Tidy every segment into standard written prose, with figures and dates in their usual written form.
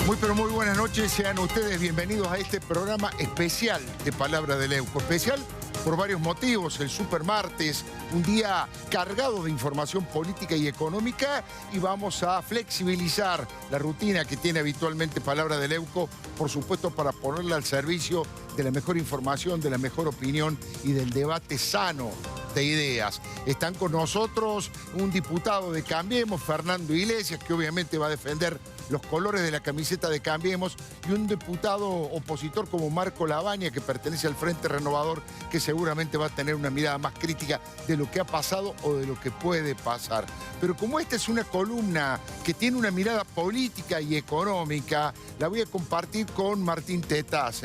Muy pero muy buenas noches, sean ustedes bienvenidos a este programa especial de Palabra de Leuco. Especial por varios motivos, el Supermartes, un día cargado de información política y económica, y vamos a flexibilizar la rutina que tiene habitualmente Palabra de Leuco, por supuesto para ponerla al servicio de la mejor información, de la mejor opinión y del debate sano de ideas. Están con nosotros un diputado de Cambiemos, Fernando Iglesias, que obviamente va a defender los colores de la camiseta de Cambiemos, y un diputado opositor como Marco Lavagna, que pertenece al Frente Renovador, que seguramente va a tener una mirada más crítica de lo que ha pasado o de lo que puede pasar. Pero como esta es una columna que tiene una mirada política y económica, la voy a compartir con Martín Tetaz.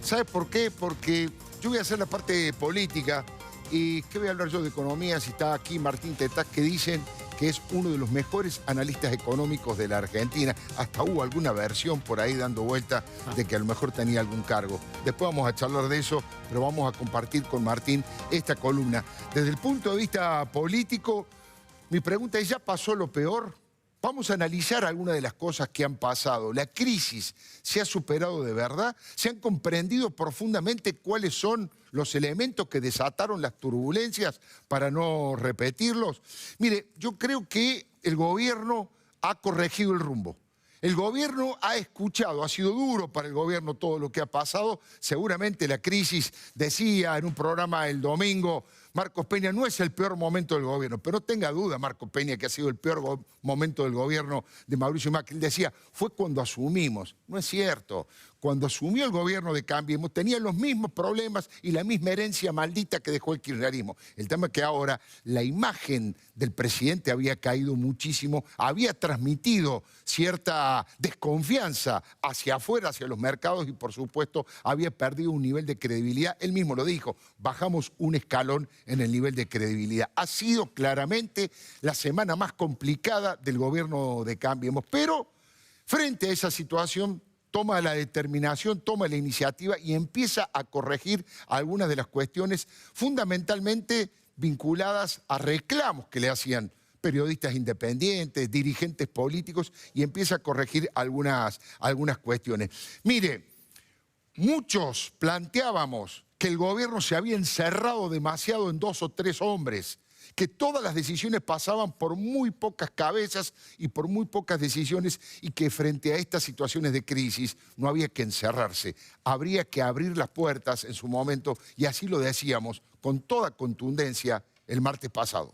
¿Sabes por qué? Porque yo voy a hacer la parte política. ¿Y qué voy a hablar yo de economía si está aquí Martín Tetaz, que dicen que es uno de los mejores analistas económicos de la Argentina? Hasta hubo alguna versión por ahí dando vuelta de que a lo mejor tenía algún cargo. Después vamos a charlar de eso, pero vamos a compartir con Martín esta columna. Desde el punto de vista político, mi pregunta es, ¿ya pasó lo peor? Vamos a analizar algunas de las cosas que han pasado. ¿La crisis se ha superado de verdad? ¿Se han comprendido profundamente cuáles son los elementos que desataron las turbulencias para no repetirlos? Mire, yo creo que el gobierno ha corregido el rumbo. El gobierno ha escuchado, ha sido duro para el gobierno todo lo que ha pasado. Seguramente la crisis, decía en un programa el domingo Marcos Peña, no es el peor momento del gobierno, pero no tenga duda Marcos Peña que ha sido el peor momento del gobierno de Mauricio Macri. Él decía, fue cuando asumimos. No es cierto. Cuando asumió el gobierno de Cambiemos tenía los mismos problemas y la misma herencia maldita que dejó el kirchnerismo. El tema es que ahora la imagen del presidente había caído muchísimo, había transmitido cierta desconfianza hacia afuera, hacia los mercados, y por supuesto había perdido un nivel de credibilidad. Él mismo lo dijo, bajamos un escalón en el nivel de credibilidad. Ha sido claramente la semana más complicada del gobierno de Cambiemos, pero frente a esa situación toma la determinación, toma la iniciativa y empieza a corregir algunas de las cuestiones fundamentalmente vinculadas a reclamos que le hacían periodistas independientes, dirigentes políticos, y empieza a corregir algunas cuestiones. Mire, muchos planteábamos que el gobierno se había encerrado demasiado en 2 o 3 hombres, que todas las decisiones pasaban por muy pocas cabezas y por muy pocas decisiones, y que frente a estas situaciones de crisis no había que encerrarse, habría que abrir las puertas en su momento, y así lo decíamos con toda contundencia el martes pasado.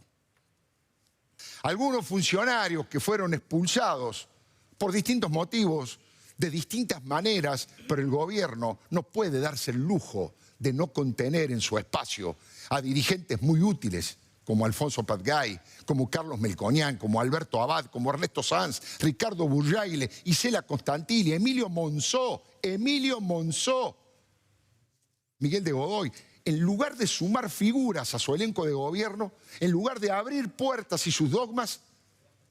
Algunos funcionarios que fueron expulsados por distintos motivos, de distintas maneras, pero el gobierno no puede darse el lujo de no contener en su espacio a dirigentes muy útiles, como Alfonso Patgay, como Carlos Melconian, como Alberto Abad, como Ernesto Sanz, Ricardo Burjaile, Isela Constantini, Emilio Monzó, Miguel de Godoy. En lugar de sumar figuras a su elenco de gobierno, en lugar de abrir puertas y sus dogmas,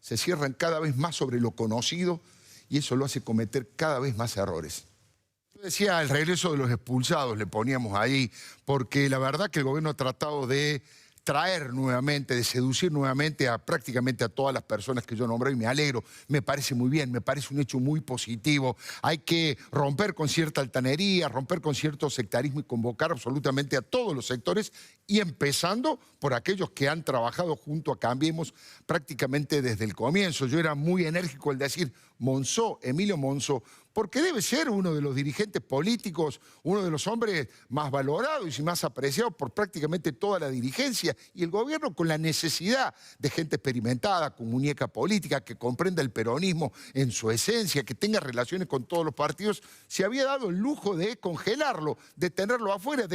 se cierran cada vez más sobre lo conocido, y eso lo hace cometer cada vez más errores. Yo decía el regreso de los expulsados, le poníamos ahí, porque la verdad que el gobierno ha tratado de traer nuevamente, de seducir nuevamente a prácticamente a todas las personas que yo nombré, y me alegro, me parece muy bien, me parece un hecho muy positivo. Hay que romper con cierta altanería, romper con cierto sectarismo y convocar absolutamente a todos los sectores, y empezando por aquellos que han trabajado junto a Cambiemos prácticamente desde el comienzo. Yo era muy enérgico al decir Monzó, Emilio Monzó, porque debe ser uno de los dirigentes políticos, uno de los hombres más valorados y más apreciados por prácticamente toda la dirigencia, y el gobierno, con la necesidad de gente experimentada, con muñeca política, que comprenda el peronismo en su esencia, que tenga relaciones con todos los partidos, se había dado el lujo de congelarlo, de tenerlo afuera,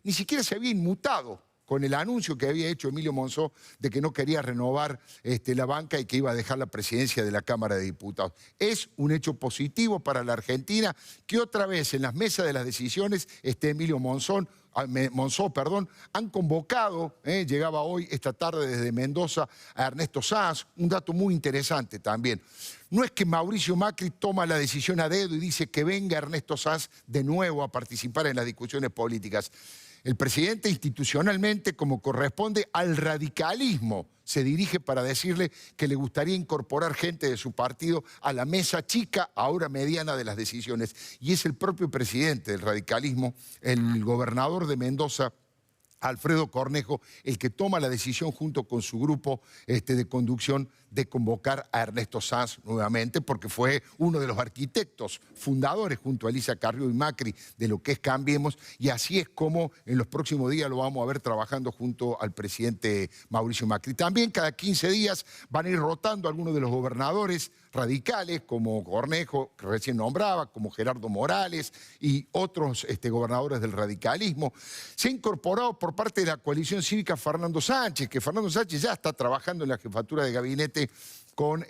ni siquiera se había inmutado con el anuncio que había hecho Emilio Monzó de que no quería renovar la banca y que iba a dejar la presidencia de la Cámara de Diputados. Es un hecho positivo para la Argentina que otra vez en las mesas de las decisiones Emilio Monzó, han convocado, llegaba hoy, esta tarde desde Mendoza, a Ernesto Sanz. Un dato muy interesante también. No es que Mauricio Macri toma la decisión a dedo y dice que venga Ernesto Sanz de nuevo a participar en las discusiones políticas. El presidente institucionalmente, como corresponde al radicalismo, se dirige para decirle que le gustaría incorporar gente de su partido a la mesa chica, ahora mediana, de las decisiones. Y es el propio presidente del radicalismo, el gobernador de Mendoza, Alfredo Cornejo, el que toma la decisión junto con su grupo de conducción de convocar a Ernesto Sanz nuevamente, porque fue uno de los arquitectos fundadores junto a Elisa Carrió y Macri de lo que es Cambiemos, y así es como en los próximos días lo vamos a ver trabajando junto al presidente Mauricio Macri. También cada 15 días van a ir rotando algunos de los gobernadores radicales, como Cornejo, que recién nombraba, como Gerardo Morales y otros gobernadores del radicalismo. Se ha incorporado por parte de la coalición cívica Fernando Sánchez, que Fernando Sánchez ya está trabajando en la jefatura de gabinete con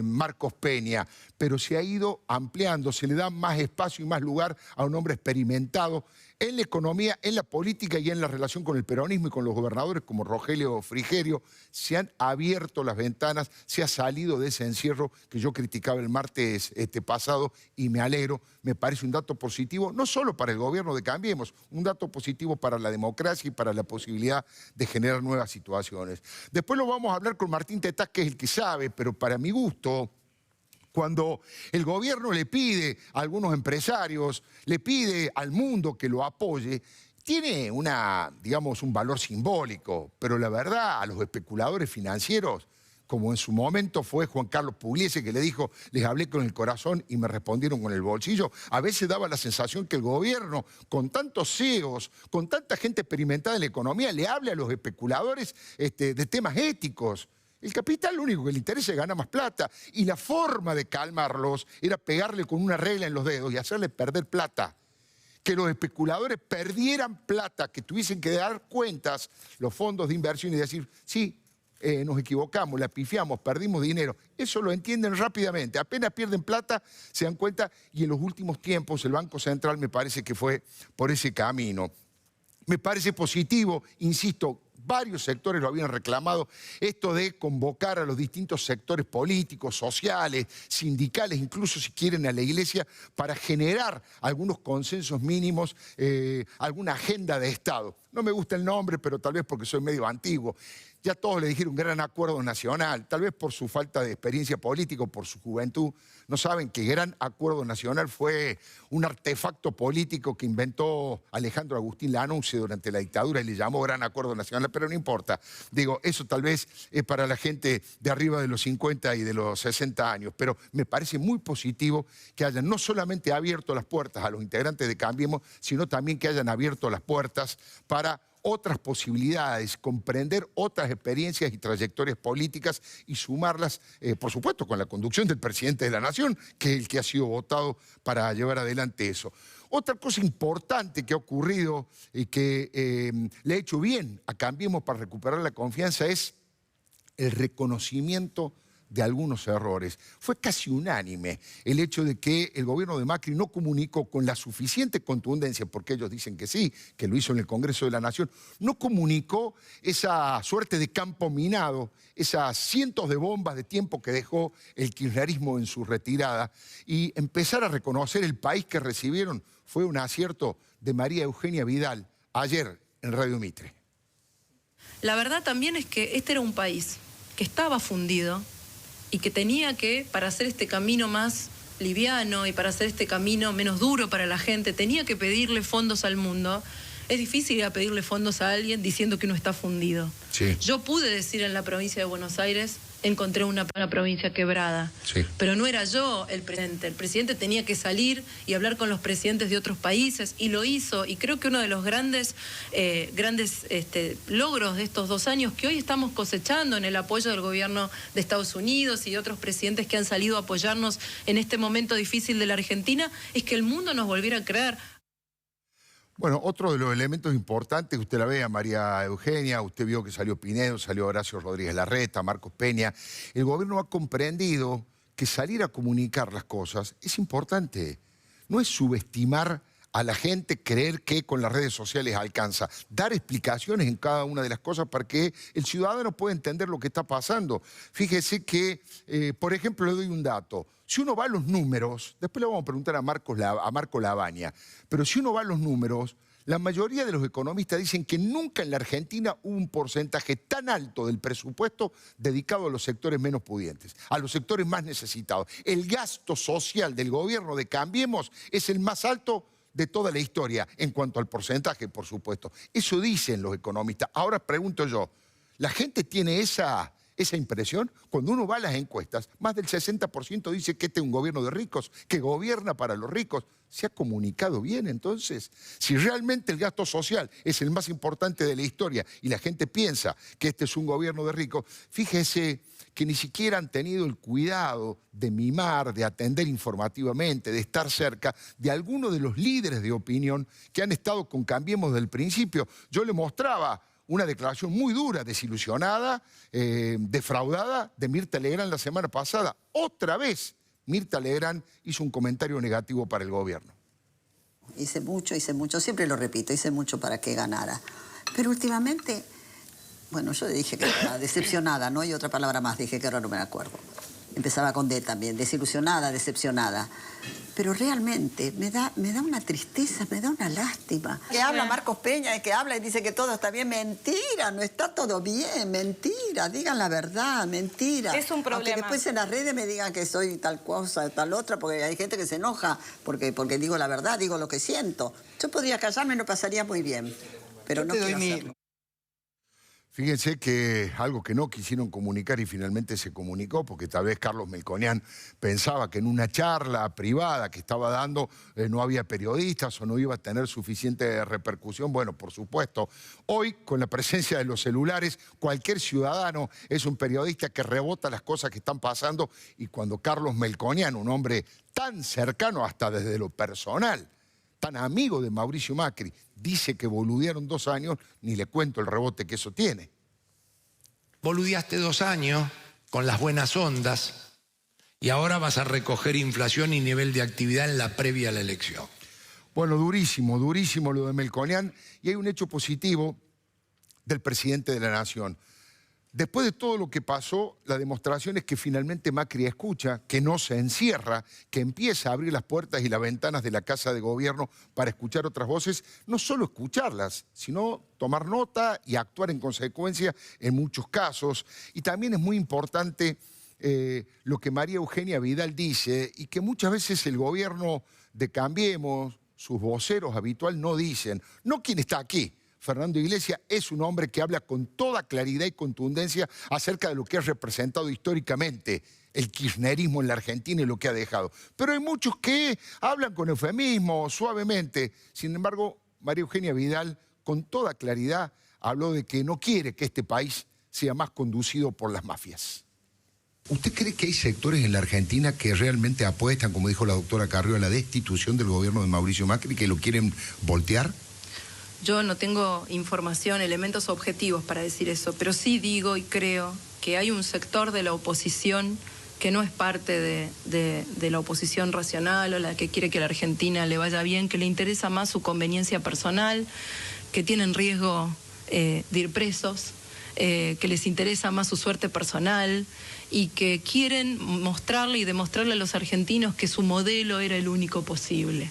Marcos Peña, pero se ha ido ampliando, se le da más espacio y más lugar a un hombre experimentado en la economía, en la política y en la relación con el peronismo y con los gobernadores como Rogelio Frigerio. Se han abierto las ventanas, se ha salido de ese encierro que yo criticaba el martes pasado, y me alegro. Me parece un dato positivo, no solo para el gobierno de Cambiemos, un dato positivo para la democracia y para la posibilidad de generar nuevas situaciones. Después lo vamos a hablar con Martín Tetaz, que es el que sabe, pero para mi gusto, cuando el gobierno le pide a algunos empresarios, le pide al mundo que lo apoye, tiene digamos, un valor simbólico, pero la verdad, a los especuladores financieros, como en su momento fue Juan Carlos Pugliese, que le dijo, les hablé con el corazón y me respondieron con el bolsillo, a veces daba la sensación que el gobierno, con tantos CEOs, con tanta gente experimentada en la economía, le hable a los especuladores de temas éticos. El capital lo único que le interesa es ganar más plata, y la forma de calmarlos era pegarle con una regla en los dedos y hacerle perder plata. Que los especuladores perdieran plata, que tuviesen que dar cuentas los fondos de inversión y decir, sí, nos equivocamos, la pifiamos, perdimos dinero. Eso lo entienden rápidamente. Apenas pierden plata, se dan cuenta, y en los últimos tiempos el Banco Central me parece que fue por ese camino. Me parece positivo, insisto, varios sectores lo habían reclamado, esto de convocar a los distintos sectores políticos, sociales, sindicales, incluso si quieren a la Iglesia, para generar algunos consensos mínimos, alguna agenda de Estado. No me gusta el nombre, pero tal vez porque soy medio antiguo. Ya todos le dijeron gran acuerdo nacional, tal vez por su falta de experiencia política o por su juventud. No saben que gran acuerdo nacional fue un artefacto político que inventó Alejandro Agustín Lanusse durante la dictadura y le llamó gran acuerdo nacional, pero no importa. Digo, eso tal vez es para la gente de arriba de los 50 y de los 60 años, pero me parece muy positivo que hayan no solamente abierto las puertas a los integrantes de Cambiemos, sino también que hayan abierto las puertas para otras posibilidades, comprender otras experiencias y trayectorias políticas y sumarlas, por supuesto, con la conducción del presidente de la Nación, que es el que ha sido votado para llevar adelante eso. Otra cosa importante que ha ocurrido y que le ha hecho bien a Cambiemos para recuperar la confianza es el reconocimiento de algunos errores. Fue casi unánime el hecho de que el gobierno de Macri no comunicó con la suficiente contundencia, porque ellos dicen que sí, que lo hizo en el Congreso de la Nación, no comunicó esa suerte de campo minado, esas cientos de bombas de tiempo que dejó el kirchnerismo en su retirada, y empezar a reconocer el país que recibieron fue un acierto de María Eugenia Vidal ayer en Radio Mitre. La verdad también es que este era un país que estaba fundido, y que tenía que, para hacer este camino más liviano y para hacer este camino menos duro para la gente, tenía que pedirle fondos al mundo. Es difícil ir a pedirle fondos a alguien diciendo que uno está fundido. Sí. Yo pude decir en la provincia de Buenos Aires, encontré una provincia quebrada. Sí. Pero no era yo el presidente. El presidente tenía que salir y hablar con los presidentes de otros países, y lo hizo. Y creo que uno de los grandes logros de estos 2 años que hoy estamos cosechando en el apoyo del gobierno de Estados Unidos y de otros presidentes que han salido a apoyarnos en este momento difícil de la Argentina, es que el mundo nos volviera a creer. Bueno, otro de los elementos importantes, usted la ve a María Eugenia, usted vio que salió Pinedo, salió Horacio Rodríguez Larreta, Marcos Peña. El gobierno ha comprendido que salir a comunicar las cosas es importante. No es subestimar a la gente, creer que con las redes sociales alcanza. Dar explicaciones en cada una de las cosas para que el ciudadano pueda entender lo que está pasando. Fíjese que, por ejemplo, le doy un dato. Si uno va a los números, después le vamos a preguntar a Marco Lavagna, pero si uno va a los números, La mayoría de los economistas dicen que nunca en la Argentina hubo un porcentaje tan alto del presupuesto dedicado a los sectores menos pudientes, a los sectores más necesitados. El gasto social del gobierno de Cambiemos es el más alto de toda la historia, en cuanto al porcentaje, por supuesto. Eso dicen los economistas. Ahora pregunto yo, ¿la gente tiene esa impresión? Cuando uno va a las encuestas, más del 60% dice que este es un gobierno de ricos, que gobierna para los ricos. ¿Se ha comunicado bien entonces? Si realmente el gasto social es el más importante de la historia y la gente piensa que este es un gobierno de ricos, fíjese que ni siquiera han tenido el cuidado de mimar, de atender informativamente, de estar cerca de algunos de los líderes de opinión que han estado con Cambiemos desde el principio. Yo le mostraba una declaración muy dura, desilusionada, defraudada de Mirta Legrand la semana pasada. Otra vez Mirta Legrand hizo un comentario negativo para el gobierno. Hice mucho, siempre lo repito, hice mucho para que ganara. Pero últimamente, bueno, yo dije que estaba decepcionada, ¿no? Y otra palabra más, dije que ahora no me acuerdo. Empezaba con D también, desilusionada, decepcionada. Pero realmente me da una tristeza, me da una lástima. Que habla Marcos Peña y que habla y dice que todo está bien. Mentira, no está todo bien, mentira. Digan la verdad, mentira. Es un problema. Aunque después en las redes me digan que soy tal cosa, tal otra, porque hay gente que se enoja porque digo la verdad, digo lo que siento. Yo podría callarme, no pasaría muy bien, pero no quiero hacerlo. Fíjense que algo que no quisieron comunicar y finalmente se comunicó, porque tal vez Carlos Melconian pensaba que en una charla privada que estaba dando no había periodistas o no iba a tener suficiente repercusión. Bueno, por supuesto, hoy con la presencia de los celulares, cualquier ciudadano es un periodista que rebota las cosas que están pasando, y cuando Carlos Melconian, un hombre tan cercano hasta desde lo personal, tan amigo de Mauricio Macri, dice que boludearon 2 años, ni le cuento el rebote que eso tiene. Boludeaste 2 años con las buenas ondas y ahora vas a recoger inflación y nivel de actividad en la previa a la elección. Bueno, durísimo, durísimo lo de Melconian, y hay un hecho positivo del presidente de la Nación. Después de todo lo que pasó, la demostración es que finalmente Macri escucha, que no se encierra, que empieza a abrir las puertas y las ventanas de la Casa de Gobierno para escuchar otras voces, no solo escucharlas, sino tomar nota y actuar en consecuencia en muchos casos. Y también es muy importante lo que María Eugenia Vidal dice, y que muchas veces el gobierno de Cambiemos, sus voceros habitual, no dicen. No quien está aquí. Fernando Iglesias es un hombre que habla con toda claridad y contundencia acerca de lo que ha representado históricamente el kirchnerismo en la Argentina y lo que ha dejado. Pero hay muchos que hablan con eufemismo, suavemente. Sin embargo, María Eugenia Vidal, con toda claridad, habló de que no quiere que este país sea más conducido por las mafias. ¿Usted cree que hay sectores en la Argentina que realmente apuestan, como dijo la doctora Carrió, a la destitución del gobierno de Mauricio Macri, que lo quieren voltear? Yo no tengo información, elementos objetivos para decir eso, pero sí digo y creo que hay un sector de la oposición que no es parte de la oposición racional o la que quiere que a la Argentina le vaya bien, que le interesa más su conveniencia personal, que tienen riesgo de ir presos, que les interesa más su suerte personal y que quieren mostrarle y demostrarle a los argentinos que su modelo era el único posible.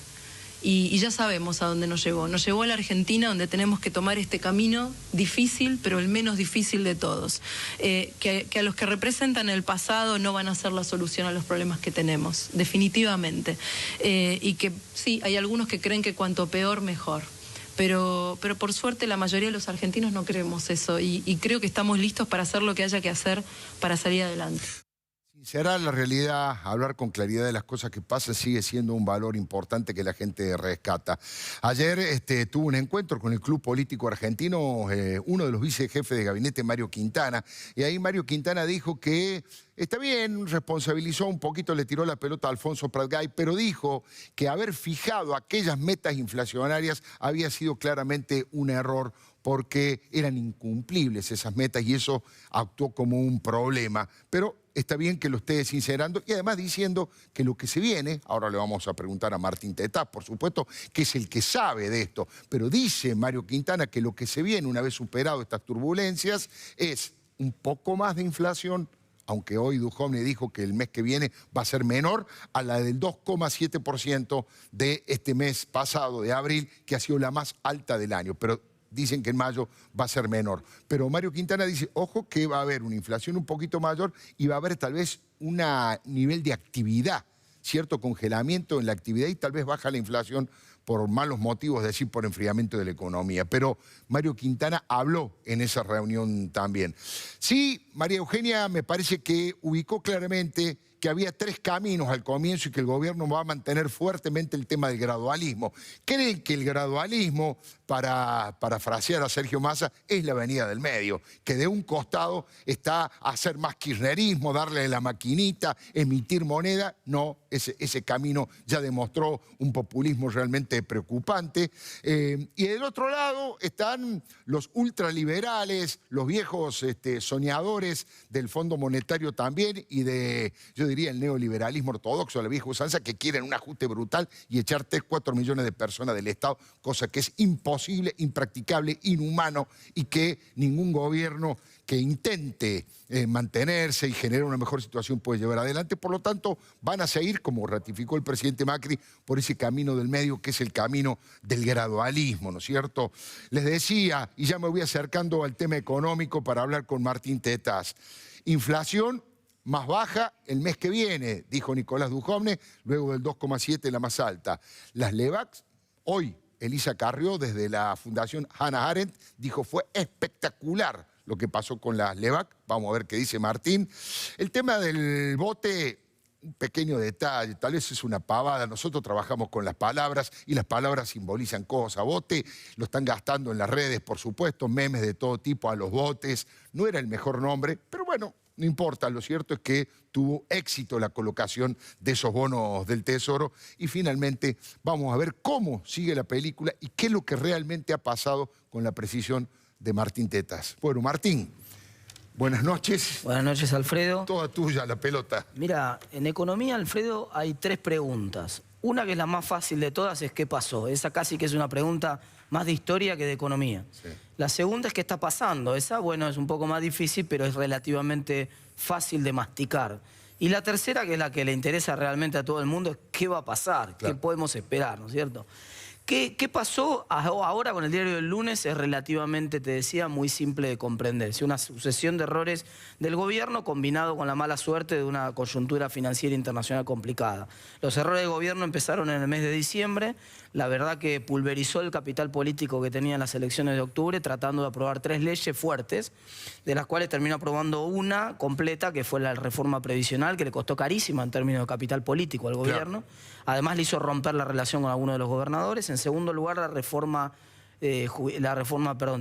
Y ya sabemos a dónde nos llevó. Nos llevó a la Argentina, donde tenemos que tomar este camino difícil, pero el menos difícil de todos. Que a los que representan el pasado no van a ser la solución a los problemas que tenemos, definitivamente. Y que sí, hay algunos que creen que cuanto peor, mejor. Pero por suerte la mayoría de los argentinos no creemos eso. Y creo que estamos listos para hacer lo que haya que hacer para salir adelante. Será la realidad, hablar con claridad de las cosas que pasan sigue siendo un valor importante que la gente rescata. Ayer tuvo un encuentro con el Club Político Argentino, uno de los vicejefes de gabinete, Mario Quintana, y ahí Mario Quintana dijo que está bien, responsabilizó un poquito, le tiró la pelota a Alfonso Pratgay, pero dijo que haber fijado aquellas metas inflacionarias había sido claramente un error, porque eran incumplibles esas metas y eso actuó como un problema. Pero está bien que lo esté sincerando y además diciendo que lo que se viene, ahora le vamos a preguntar a Martín Tetaz, por supuesto, que es el que sabe de esto, pero dice Mario Quintana que lo que se viene una vez superado estas turbulencias es un poco más de inflación, aunque hoy Duhovne dijo que el mes que viene va a ser menor a la del 2,7% de este mes pasado, de abril, que ha sido la más alta del año. Pero dicen que en mayo va a ser menor. Pero Mario Quintana dice, ojo que va a haber una inflación un poquito mayor y va a haber tal vez un nivel de actividad, cierto congelamiento en la actividad y tal vez baja la inflación por malos motivos, es decir, por enfriamiento de la economía. Pero Mario Quintana habló en esa reunión también. Sí, María Eugenia me parece que ubicó claramente que había tres caminos al comienzo y que el gobierno va a mantener fuertemente el tema del gradualismo. Creen que el gradualismo, para parafrasear a Sergio Massa, es la avenida del medio, que de un costado está hacer más kirchnerismo, darle la maquinita, emitir moneda. No, ese camino ya demostró un populismo realmente preocupante. Y del otro lado están los ultraliberales, los viejos soñadores del Fondo Monetario también y de, yo diría, el neoliberalismo ortodoxo, la vieja usanza, que quieren un ajuste brutal y echar 3, 4 millones de personas del Estado, cosa que es imposible, impracticable, inhumano y que ningún gobierno que intente mantenerse y generar una mejor situación puede llevar adelante. Por lo tanto, van a seguir, como ratificó el presidente Macri, por ese camino del medio, que es el camino del gradualismo, ¿no es cierto? Les decía, y ya me voy acercando al tema económico para hablar con Martín Tetaz, inflación más baja el mes que viene, dijo Nicolás Duhovne, luego del 2,7 la más alta. Las LEVAX, hoy Elisa Carrió, desde la Fundación Hannah Arendt, dijo fue espectacular lo que pasó con las LEVAC. Vamos a ver qué dice Martín. El tema del bote, un pequeño detalle, tal vez es una pavada. Nosotros trabajamos con las palabras y las palabras simbolizan cosas. Bote lo están gastando en las redes, por supuesto, memes de todo tipo a los botes. No era el mejor nombre, pero bueno, no importa, lo cierto es que tuvo éxito la colocación de esos bonos del Tesoro y finalmente vamos a ver cómo sigue la película y qué es lo que realmente ha pasado con la precisión de Martín Tetaz. Bueno, Martín, buenas noches. Buenas noches, Alfredo. Toda tuya la pelota. Mira, en economía, Alfredo, hay 3 preguntas. Una que es la más fácil de todas es ¿qué pasó? Esa casi que es una pregunta más de historia que de economía. Sí. La segunda es ¿qué está pasando? Esa, bueno, es un poco más difícil, pero es relativamente fácil de masticar. Y la tercera, que es la que le interesa realmente a todo el mundo, es ¿qué va a pasar? Claro. ¿Qué podemos esperar? ¿No es cierto? ¿Qué pasó ahora con el diario del lunes? Es relativamente, te decía, muy simple de comprender. Es una sucesión de errores del gobierno combinado con la mala suerte de una coyuntura financiera internacional complicada. Los errores del gobierno empezaron en el mes de diciembre. La verdad que pulverizó el capital político que tenía en las elecciones de octubre, tratando de aprobar 3 leyes fuertes, de las cuales terminó aprobando una completa, que fue la reforma previsional, que le costó carísima en términos de capital político al gobierno. Claro. Además le hizo romper la relación con algunos de los gobernadores. En segundo lugar, la reforma de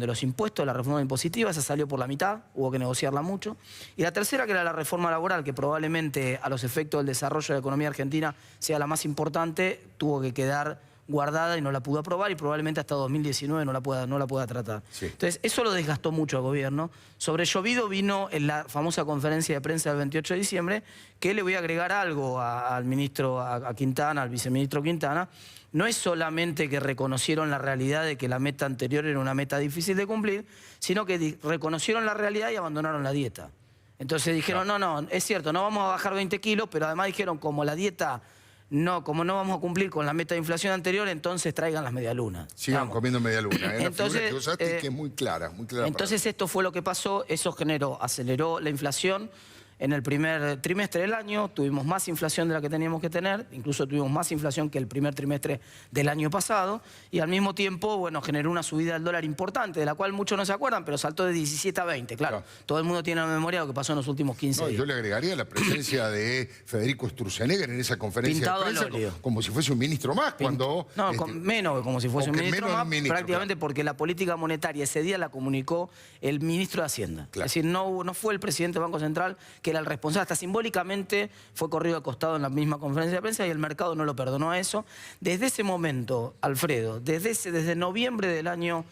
los impuestos, la reforma impositiva, esa salió por la mitad, hubo que negociarla mucho. Y la tercera, que era la reforma laboral, que probablemente a los efectos del desarrollo de la economía argentina sea la más importante, tuvo que quedar guardada y no la pudo aprobar y probablemente hasta 2019 no la pueda tratar. Sí. Entonces, eso lo desgastó mucho al gobierno. Sobre llovido vino en la famosa conferencia de prensa del 28 de diciembre, que le voy a agregar algo al ministro, a Quintana, al viceministro Quintana. No es solamente que reconocieron la realidad de que la meta anterior era una meta difícil de cumplir, sino que reconocieron la realidad y abandonaron la dieta. Entonces dijeron, no, es cierto, no vamos a bajar 20 kilos, pero además dijeron, como la dieta... como no vamos a cumplir con la meta de inflación anterior, entonces traigan las medialunas. Sigan comiendo medialunas. Entonces, figura que usaste que es muy clara. Entonces esto fue lo que pasó, eso aceleró la inflación. En el primer trimestre del año tuvimos más inflación de la que teníamos que tener, incluso tuvimos más inflación que el primer trimestre del año pasado, y al mismo tiempo, bueno, generó una subida del dólar importante, de la cual muchos no se acuerdan, pero saltó de 17 a 20, claro. Todo el mundo tiene en la memoria lo que pasó en los últimos 15 días. Yo le agregaría la presencia de Federico Sturzenegger en esa conferencia de prensa, como si fuese un ministro más, cuando... No, menos que como si fuese un ministro más, prácticamente porque la política monetaria ese día la comunicó el ministro de Hacienda. Claro. Es decir, no fue el presidente del Banco Central que era el responsable, hasta simbólicamente fue corrido al costado en la misma conferencia de prensa y el mercado no lo perdonó a eso. Desde ese momento, Alfredo, desde noviembre del año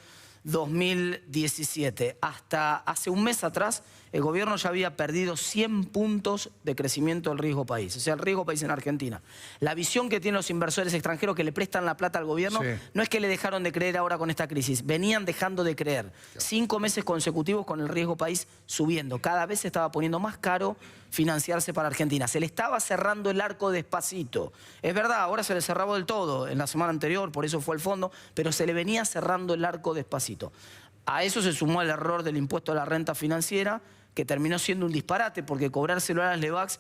2017. Hasta hace un mes atrás, el gobierno ya había perdido 100 puntos de crecimiento del riesgo país. O sea, el riesgo país en Argentina. La visión que tienen los inversores extranjeros que le prestan la plata al gobierno no es que le dejaron de creer ahora con esta crisis. Venían dejando de creer. 5 meses consecutivos con el riesgo país subiendo. Cada vez se estaba poniendo más caro financiarse para Argentina. Se le estaba cerrando el arco despacito. Es verdad, ahora se le cerraba del todo en la semana anterior, por eso fue el fondo, pero se le venía cerrando el arco despacito. A eso se sumó el error del impuesto a la renta financiera, que terminó siendo un disparate, porque cobrárselo a las LEVACs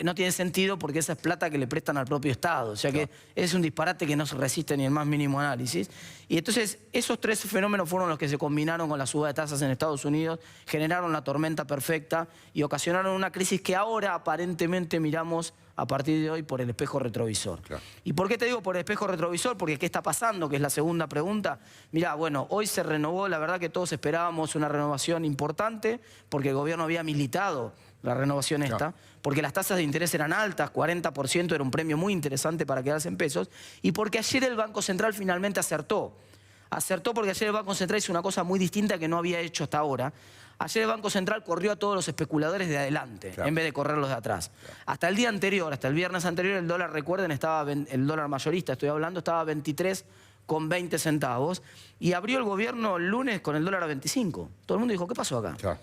no tiene sentido, porque esa es plata que le prestan al propio Estado. O sea que es un disparate que no se resiste ni el más mínimo análisis. Y entonces esos 3 fenómenos fueron los que se combinaron con la suba de tasas en Estados Unidos, generaron la tormenta perfecta y ocasionaron una crisis que ahora aparentemente miramos a partir de hoy por el espejo retrovisor. Claro. ¿Y por qué te digo por el espejo retrovisor? Porque ¿qué está pasando? Que es la segunda pregunta. Mirá, bueno, hoy se renovó, la verdad que todos esperábamos una renovación importante, porque el gobierno había militado la renovación esta, porque las tasas de interés eran altas, 40% era un premio muy interesante para quedarse en pesos, y porque ayer el Banco Central finalmente acertó. Acertó porque ayer el Banco Central hizo una cosa muy distinta que no había hecho hasta ahora. Ayer el Banco Central corrió a todos los especuladores de adelante, en vez de correrlos de atrás. Hasta el día anterior, hasta el viernes anterior, el dólar, recuerden, el dólar mayorista, estoy hablando, estaba a 23,20 centavos. Y abrió el gobierno el lunes con el dólar a 25. Todo el mundo dijo, ¿qué pasó acá?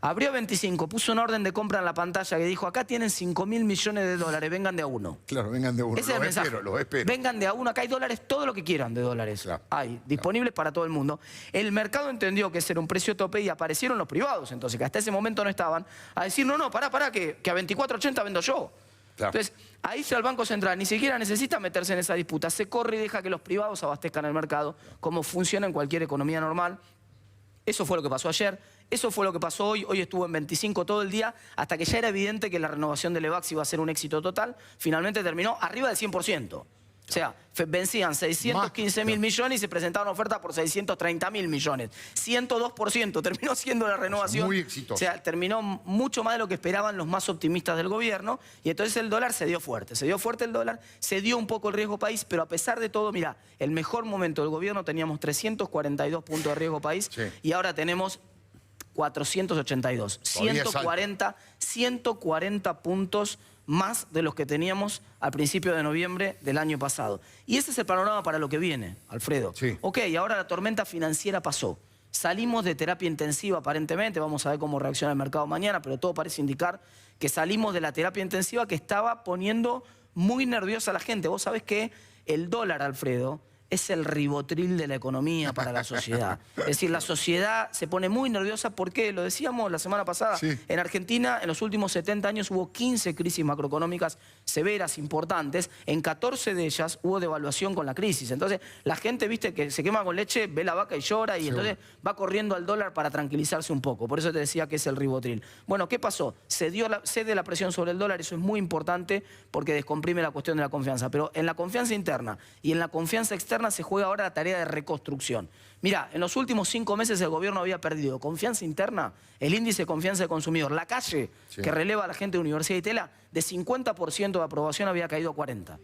Abrió a 25, puso una orden de compra en la pantalla que dijo, acá tienen 5.000 millones de dólares, vengan de a uno. Claro, vengan de a uno. Ese es el mensaje. Los espero. Vengan de a uno, acá hay dólares, todo lo que quieran de dólares. Hay, disponibles para todo el mundo. El mercado entendió que ese era un precio tope y aparecieron los privados, entonces, que hasta ese momento no estaban, a decir, no, pará, que a 24.80 vendo yo. Entonces, ahí ya el Banco Central ni siquiera necesita meterse en esa disputa. Se corre y deja que los privados abastezcan el mercado, como funciona en cualquier economía normal. Eso fue lo que pasó ayer, eso fue lo que pasó hoy. Hoy estuvo en 25 todo el día, hasta que ya era evidente que la renovación de LEVACs iba a ser un éxito total. Finalmente terminó arriba del 100%. O sea, vencían 615.000 millones y se presentaba una oferta por 630.000 millones. 102% terminó siendo la renovación. Muy exitoso. O sea, terminó mucho más de lo que esperaban los más optimistas del gobierno. Y entonces el dólar se dio fuerte. Se dio fuerte el dólar, se dio un poco el riesgo país, pero a pesar de todo, mira, el mejor momento del gobierno teníamos 342 puntos de riesgo país y ahora tenemos 482. 140 puntos más de los que teníamos al principio de noviembre del año pasado. Y ese es el panorama para lo que viene, Alfredo. Ok, ahora la tormenta financiera pasó. Salimos de terapia intensiva aparentemente, vamos a ver cómo reacciona el mercado mañana, pero todo parece indicar que salimos de la terapia intensiva que estaba poniendo muy nerviosa a la gente. Vos sabés que el dólar, Alfredo, es el ribotril de la economía para la sociedad. Es decir, la sociedad se pone muy nerviosa porque, lo decíamos la semana pasada, en Argentina en los últimos 70 años hubo 15 crisis macroeconómicas severas, importantes. En 14 de ellas hubo devaluación con la crisis. Entonces, la gente, viste, que se quema con leche, ve la vaca y llora y entonces va corriendo al dólar para tranquilizarse un poco. Por eso te decía que es el ribotril. Bueno, ¿qué pasó? Cede la presión sobre el dólar, eso es muy importante porque descomprime la cuestión de la confianza. Pero en la confianza interna y en la confianza externa se juega ahora la tarea de reconstrucción. Mira, en los últimos 5 meses el gobierno había perdido confianza interna, el índice de confianza del consumidor, la calle, que releva a la gente de Universidad y Tela, de 50% de aprobación había caído a 40%.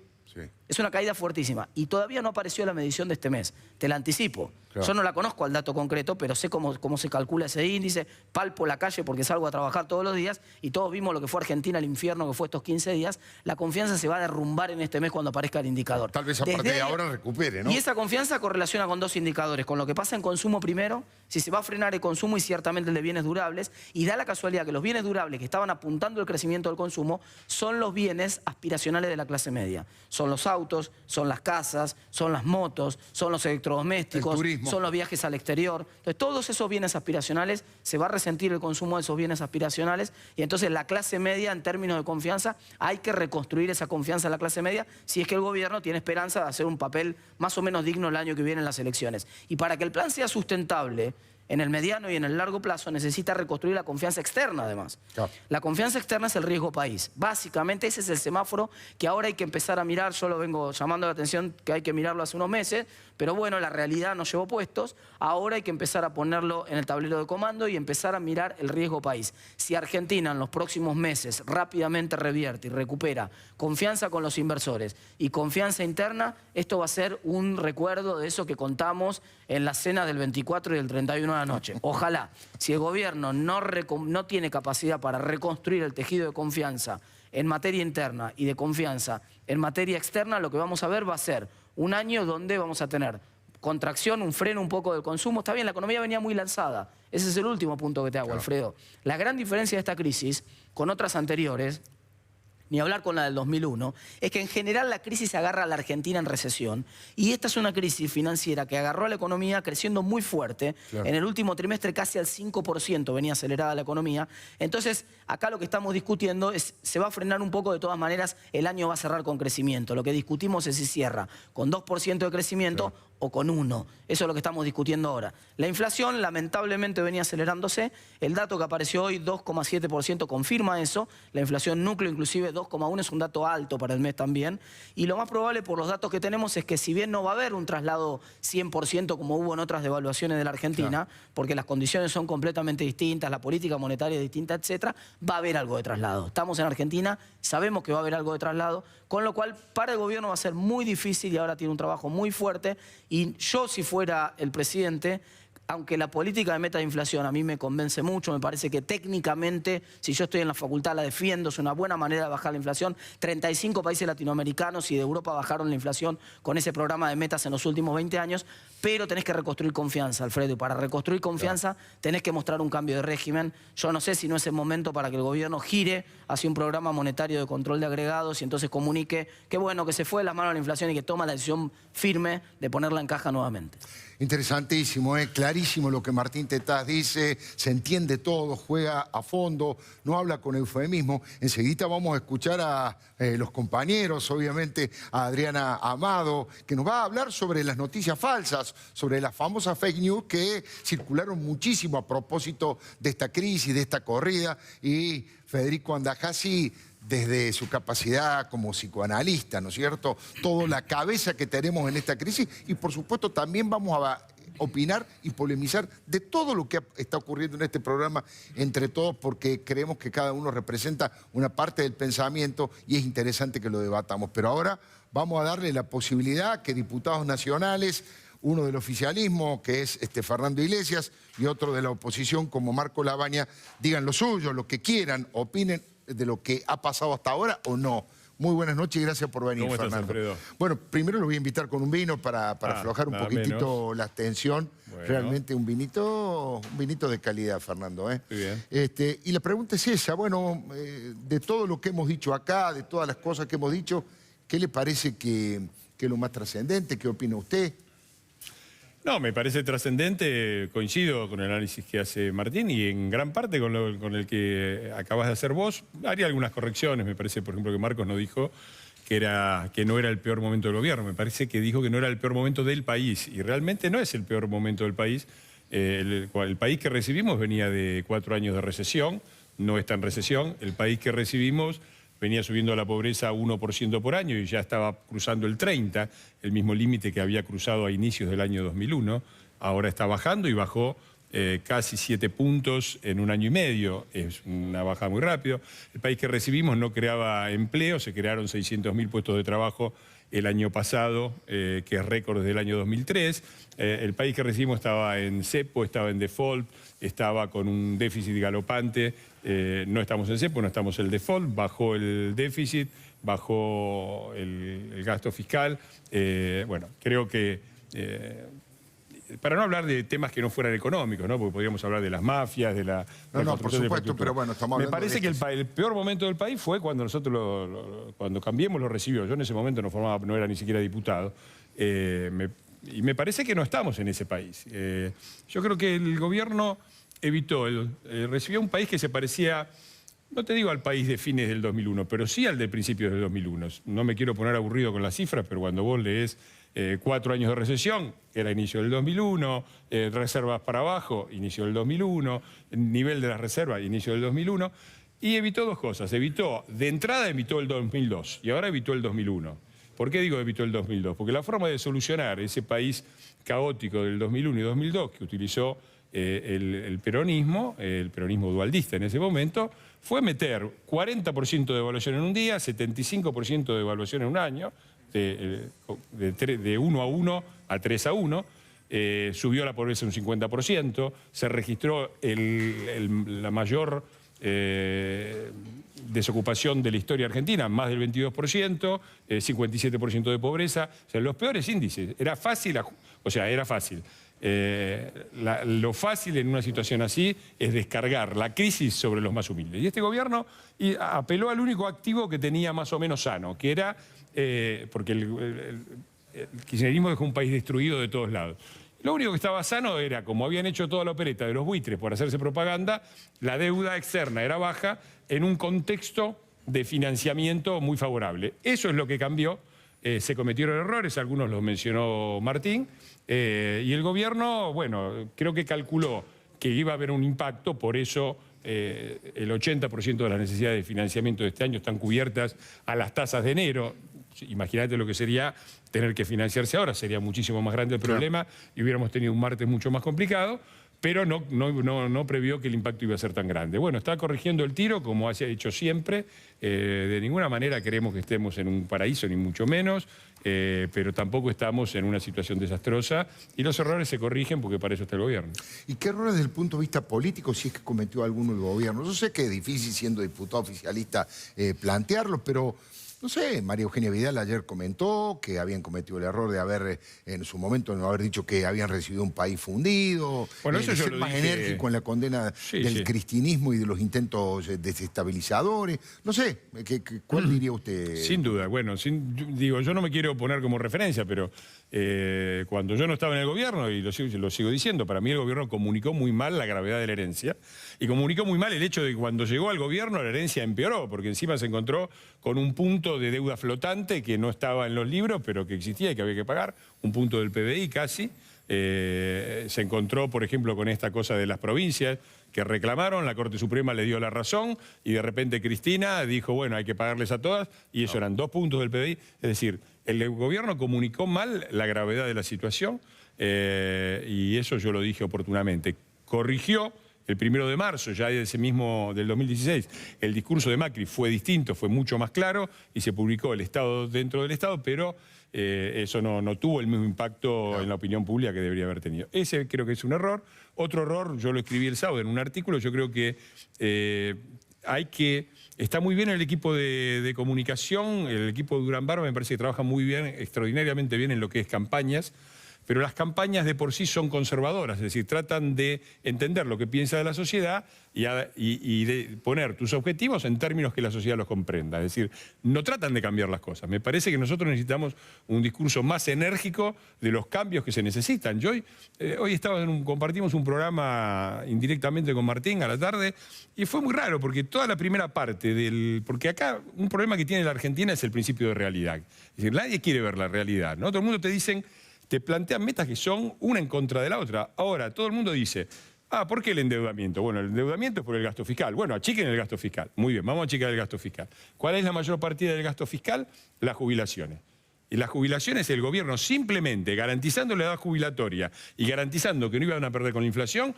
Es una caída fuertísima. Y todavía no apareció la medición de este mes. Te la anticipo. Yo no la conozco al dato concreto, pero sé cómo se calcula ese índice. Palpo la calle porque salgo a trabajar todos los días y todos vimos lo que fue Argentina, el infierno que fue estos 15 días. La confianza se va a derrumbar en este mes cuando aparezca el indicador. Tal vez a partir de ahora recupere, ¿no? Y esa confianza correlaciona con 2 indicadores. Con lo que pasa en consumo primero, si se va a frenar el consumo y ciertamente el de bienes durables. Y da la casualidad que los bienes durables que estaban apuntando el crecimiento del consumo son los bienes aspiracionales de la clase media. Son los autos, son las casas, son las motos, son los electrodomésticos, son los viajes al exterior. Entonces, todos esos bienes aspiracionales, se va a resentir el consumo de esos bienes aspiracionales y entonces la clase media, en términos de confianza, hay que reconstruir esa confianza en la clase media si es que el gobierno tiene esperanza de hacer un papel más o menos digno el año que viene en las elecciones. Y para que el plan sea sustentable, en el mediano y en el largo plazo necesita reconstruir la confianza externa además. Claro. La confianza externa es el riesgo país. Básicamente ese es el semáforo que ahora hay que empezar a mirar. Yo lo vengo llamando la atención que hay que mirarlo hace unos meses, pero bueno, la realidad nos llevó puestos. Ahora hay que empezar a ponerlo en el tablero de comando y empezar a mirar el riesgo país. Si Argentina en los próximos meses rápidamente revierte y recupera confianza con los inversores y confianza interna, esto va a ser un recuerdo de eso que contamos en la cena del 24 y del 31 de la noche. Ojalá, si el gobierno no tiene capacidad para reconstruir el tejido de confianza en materia interna y de confianza en materia externa, lo que vamos a ver va a ser un año donde vamos a tener contracción, un freno un poco del consumo. Está bien, la economía venía muy lanzada. Ese es el último punto que te hago, claro, Alfredo. La gran diferencia de esta crisis con otras anteriores, ni hablar con la del 2001, es que en general la crisis agarra a la Argentina en recesión y esta es una crisis financiera que agarró a la economía creciendo muy fuerte. Claro. En el último trimestre casi al 5% venía acelerada la economía. Entonces, acá lo que estamos discutiendo es, se va a frenar un poco, de todas maneras, el año va a cerrar con crecimiento. Lo que discutimos es si cierra con 2% de crecimiento, claro, o con 1. Eso es lo que estamos discutiendo ahora. La inflación lamentablemente venía acelerándose. El dato que apareció hoy, 2,7%, confirma eso. La inflación núcleo inclusive 2,1 es un dato alto para el mes también. Y lo más probable por los datos que tenemos es que si bien no va a haber un traslado 100% como hubo en otras devaluaciones de la Argentina, claro, porque las condiciones son completamente distintas, la política monetaria es distinta, etcétera, va a haber algo de traslado. Estamos en Argentina, sabemos que va a haber algo de traslado, con lo cual para el gobierno va a ser muy difícil y ahora tiene un trabajo muy fuerte. Y yo, si fuera el presidente, aunque la política de meta de inflación a mí me convence mucho, me parece que técnicamente, si yo estoy en la facultad, la defiendo, es una buena manera de bajar la inflación. 35 países latinoamericanos y de Europa bajaron la inflación con ese programa de metas en los últimos 20 años, pero tenés que reconstruir confianza, Alfredo, y para reconstruir confianza tenés que mostrar un cambio de régimen. Yo no sé si no es el momento para que el gobierno gire hacia un programa monetario de control de agregados y entonces comunique que bueno, que se fue de las manos la inflación y que toma la decisión firme de ponerla en caja nuevamente. Interesantísimo, clarísimo lo que Martín Tetaz dice, se entiende todo, juega a fondo, no habla con eufemismo. Enseguida vamos a escuchar a los compañeros, obviamente a Adriana Amado, que nos va a hablar sobre las noticias falsas, sobre las famosas fake news que circularon muchísimo a propósito de esta crisis, de esta corrida, y Federico Andajasi, desde su capacidad como psicoanalista, ¿no es cierto? Toda la cabeza que tenemos en esta crisis y por supuesto también vamos a opinar y polemizar de todo lo que está ocurriendo en este programa entre todos porque creemos que cada uno representa una parte del pensamiento y es interesante que lo debatamos. Pero ahora vamos a darle la posibilidad que diputados nacionales, uno del oficialismo, que es Fernando Iglesias, y otro de la oposición, como Marco Labaña, digan lo suyo, lo que quieran, opinen de lo que ha pasado hasta ahora o no. Muy buenas noches y gracias por venir, Fernando. ¿Cómo estás, Alfredo? Bueno, primero lo voy a invitar con un vino para aflojar un poquitito la tensión. Bueno. Realmente un vinito de calidad, Fernando. Muy bien. Y la pregunta es esa, bueno, de todo lo que hemos dicho acá, de todas las cosas que hemos dicho, ¿qué le parece que es lo más trascendente? ¿Qué opina usted? No, me parece trascendente, coincido con el análisis que hace Martín y en gran parte con el que acabas de hacer vos. Haría algunas correcciones, me parece, por ejemplo, que Marcos no dijo que no era el peor momento del gobierno, me parece que dijo que no era el peor momento del país y realmente no es el peor momento del país. El país que recibimos venía de 4 años de recesión, no está en recesión, el país que recibimos venía subiendo la pobreza 1% por año y ya estaba cruzando el 30%, el mismo límite que había cruzado a inicios del año 2001. Ahora está bajando y bajó casi 7 puntos en 1 año y medio. Es una bajada muy rápida. El país que recibimos no creaba empleo, se crearon 600.000 puestos de trabajo el año pasado, que es récord desde el año 2003. El país que recibimos estaba en cepo, estaba en default, estaba con un déficit galopante. No estamos en cepo, no estamos en el default, bajó el déficit, bajó el gasto fiscal. Bueno, creo que, para no hablar de temas que no fueran económicos, ¿no? Porque podríamos hablar de las mafias, de la... No, por supuesto, pero bueno, estamos hablando. Me parece que el peor momento del país fue cuando nosotros, cuando Cambiemos lo recibió. Yo en ese momento no era ni siquiera diputado. Y me parece que no estamos en ese país. Yo creo que el gobierno evitó, recibió un país que se parecía no te digo al país de fines del 2001, pero sí al de principios del 2001. No me quiero poner aburrido con las cifras, pero cuando vos lees 4 años de recesión, que era inicio del 2001, reservas para abajo, inicio del 2001, nivel de las reservas, inicio del 2001, y evitó 2 cosas. De entrada evitó el 2002 y ahora evitó el 2001. ¿Por qué digo evitó el 2002? Porque la forma de solucionar ese país caótico del 2001 y 2002 que utilizó el peronismo dualdista en ese momento, fue meter 40% de devaluación en un día, 75% de devaluación en un año, de 1 a 1 a 3 a 1, subió la pobreza un 50%, se registró la mayor desocupación de la historia argentina, más del 22%, 57% de pobreza, o sea, los peores índices. Era fácil. Lo fácil en una situación así es descargar la crisis sobre los más humildes. Y este gobierno apeló al único activo que tenía más o menos sano, que era, porque el kirchnerismo dejó un país destruido de todos lados. Lo único que estaba sano era, como habían hecho toda la opereta de los buitres por hacerse propaganda, la deuda externa era baja en un contexto de financiamiento muy favorable. Eso es lo que cambió. Se cometieron errores, algunos los mencionó Martín, y el gobierno, bueno, creo que calculó que iba a haber un impacto, por eso el 80% de las necesidades de financiamiento de este año están cubiertas a las tasas de enero. Imagínate lo que sería tener que financiarse ahora, sería muchísimo más grande el problema y hubiéramos tenido un martes mucho más complicado, pero no previó que el impacto iba a ser tan grande. Bueno, está corrigiendo el tiro, como ha hecho siempre. De ninguna manera queremos que estemos en un paraíso, ni mucho menos, pero tampoco estamos en una situación desastrosa y los errores se corrigen porque para eso está el gobierno. ¿Y qué errores desde el punto de vista político, si es que cometió alguno el gobierno? Yo sé que es difícil, siendo diputado oficialista, plantearlo, pero... No sé, María Eugenia Vidal ayer comentó que habían cometido el error de haber, en su momento, no haber dicho que habían recibido un país fundido, bueno, eso de yo ser lo más dije... enérgico en la condena del cristinismo y de los intentos desestabilizadores. No sé, ¿cuál diría usted? Sin duda, bueno, yo no me quiero poner como referencia, pero cuando yo no estaba en el gobierno, y lo sigo diciendo, para mí el gobierno comunicó muy mal la gravedad de la herencia y comunicó muy mal el hecho de que cuando llegó al gobierno la herencia empeoró, porque encima se encontró con un punto de deuda flotante que no estaba en los libros, pero que existía y que había que pagar, un punto del PBI casi. Se encontró, por ejemplo, con esta cosa de las provincias que reclamaron, la Corte Suprema le dio la razón y de repente Cristina dijo, bueno, hay que pagarles a todas, y eso eran 2 puntos del PBI. Es decir, el gobierno comunicó mal la gravedad de la situación y eso yo lo dije oportunamente. Corrigió. El 1 de marzo, ya del 2016, el discurso de Macri fue distinto, fue mucho más claro y se publicó el Estado dentro del Estado, pero eso no tuvo el mismo impacto en la opinión pública que debería haber tenido. Ese creo que es un error. Otro error, yo lo escribí el sábado en un artículo, yo creo que está muy bien el equipo de comunicación, el equipo de Durán Barba me parece que trabaja muy bien, extraordinariamente bien en lo que es campañas, pero las campañas de por sí son conservadoras, es decir, tratan de entender lo que piensa de la sociedad y de poner tus objetivos en términos que la sociedad los comprenda. Es decir, no tratan de cambiar las cosas. Me parece que nosotros necesitamos un discurso más enérgico de los cambios que se necesitan. Hoy compartimos un programa indirectamente con Martín a la tarde y fue muy raro porque toda la primera parte porque acá un problema que tiene la Argentina es el principio de realidad. Es decir, nadie quiere ver la realidad, ¿no? Todo el mundo te plantean metas que son una en contra de la otra. Ahora, todo el mundo dice, ¿por qué el endeudamiento? Bueno, el endeudamiento es por el gasto fiscal. Bueno, achiquen el gasto fiscal. Muy bien, vamos a achicar el gasto fiscal. ¿Cuál es la mayor partida del gasto fiscal? Las jubilaciones. Y las jubilaciones, el gobierno simplemente garantizando la edad jubilatoria y garantizando que no iban a perder con la inflación,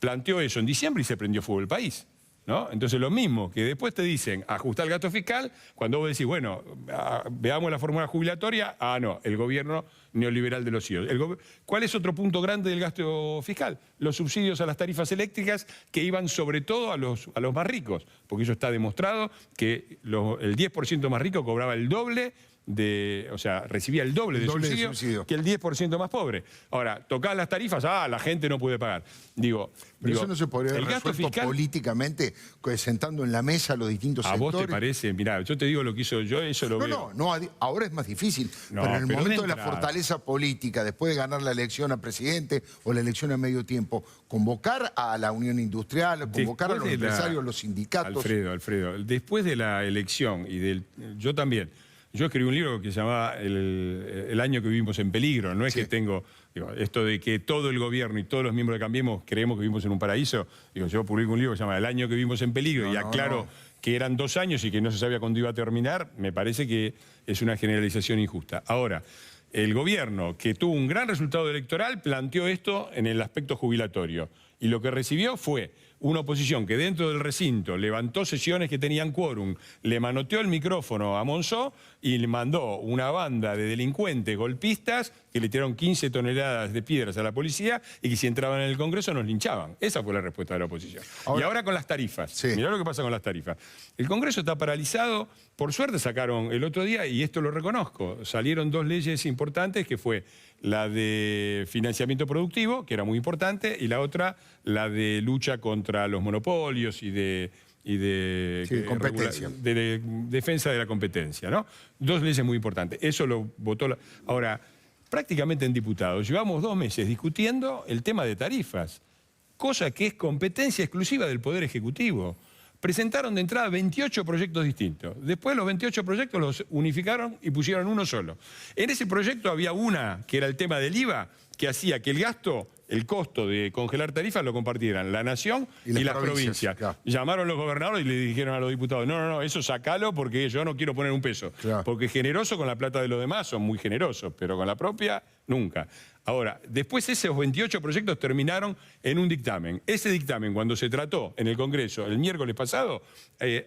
planteó eso en diciembre y se prendió fuego el país, ¿no? Entonces lo mismo que después te dicen ajustar el gasto fiscal, cuando vos decís, bueno, veamos la fórmula jubilatoria, no, el gobierno neoliberal de los CIOs. ¿Cuál es otro punto grande del gasto fiscal? Los subsidios a las tarifas eléctricas que iban sobre todo a los más ricos, porque eso está demostrado que el 10% más rico cobraba el doble o sea, recibía el doble de subsidio que el 10% más pobre. Ahora, tocás las tarifas, la gente no puede pagar. Pero eso no se podría haber resuelto fiscal, políticamente, sentando en la mesa los distintos sectores. ¿A vos te parece? Mirá, yo te digo lo que hizo yo, eso lo veo. No, ahora es más difícil. Pero en el momento de la fortaleza política, después de ganar la elección a presidente o la elección a medio tiempo, convocar a la Unión Industrial, convocar a los empresarios, los sindicatos. Alfredo, después de la elección yo también. Yo escribí un libro que se llamaba El año que vivimos en peligro. No es que tengo esto de que todo el gobierno y todos los miembros de Cambiemos creemos que vivimos en un paraíso. Yo publico un libro que se llama El año que vivimos en peligro y aclaro que eran 2 años y que no se sabía cuándo iba a terminar. Me parece que es una generalización injusta. Ahora, el gobierno, que tuvo un gran resultado electoral, planteó esto en el aspecto jubilatorio. Y lo que recibió fue una oposición que dentro del recinto levantó sesiones que tenían quórum, le manoteó el micrófono a Monzó y le mandó una banda de delincuentes golpistas que le tiraron 15 toneladas de piedras a la policía y que si entraban en el Congreso nos linchaban. Esa fue la respuesta de la oposición. Y ahora con las tarifas. Mirá lo que pasa con las tarifas. El Congreso está paralizado. Por suerte sacaron el otro día, y esto lo reconozco, salieron 2 leyes importantes, que fue la de financiamiento productivo, que era muy importante, y la otra, la de lucha contra los monopolios y de competencia. De defensa de la competencia, ¿no? 2 leyes muy importantes. Eso lo votó Ahora, prácticamente en diputados llevamos 2 meses discutiendo el tema de tarifas, cosa que es competencia exclusiva del Poder Ejecutivo. Presentaron de entrada 28 proyectos distintos. Después los 28 proyectos los unificaron y pusieron uno solo. En ese proyecto había una, que era el tema del IVA, que hacía que el costo de congelar tarifas lo compartieran la Nación y las provincias. Claro. Llamaron los gobernadores y le dijeron a los diputados, no, eso sacalo porque yo no quiero poner un peso. Claro. Porque generoso con la plata de los demás son muy generosos, pero con la propia, nunca. Ahora, después esos 28 proyectos terminaron en un dictamen. Ese dictamen, cuando se trató en el Congreso el miércoles pasado,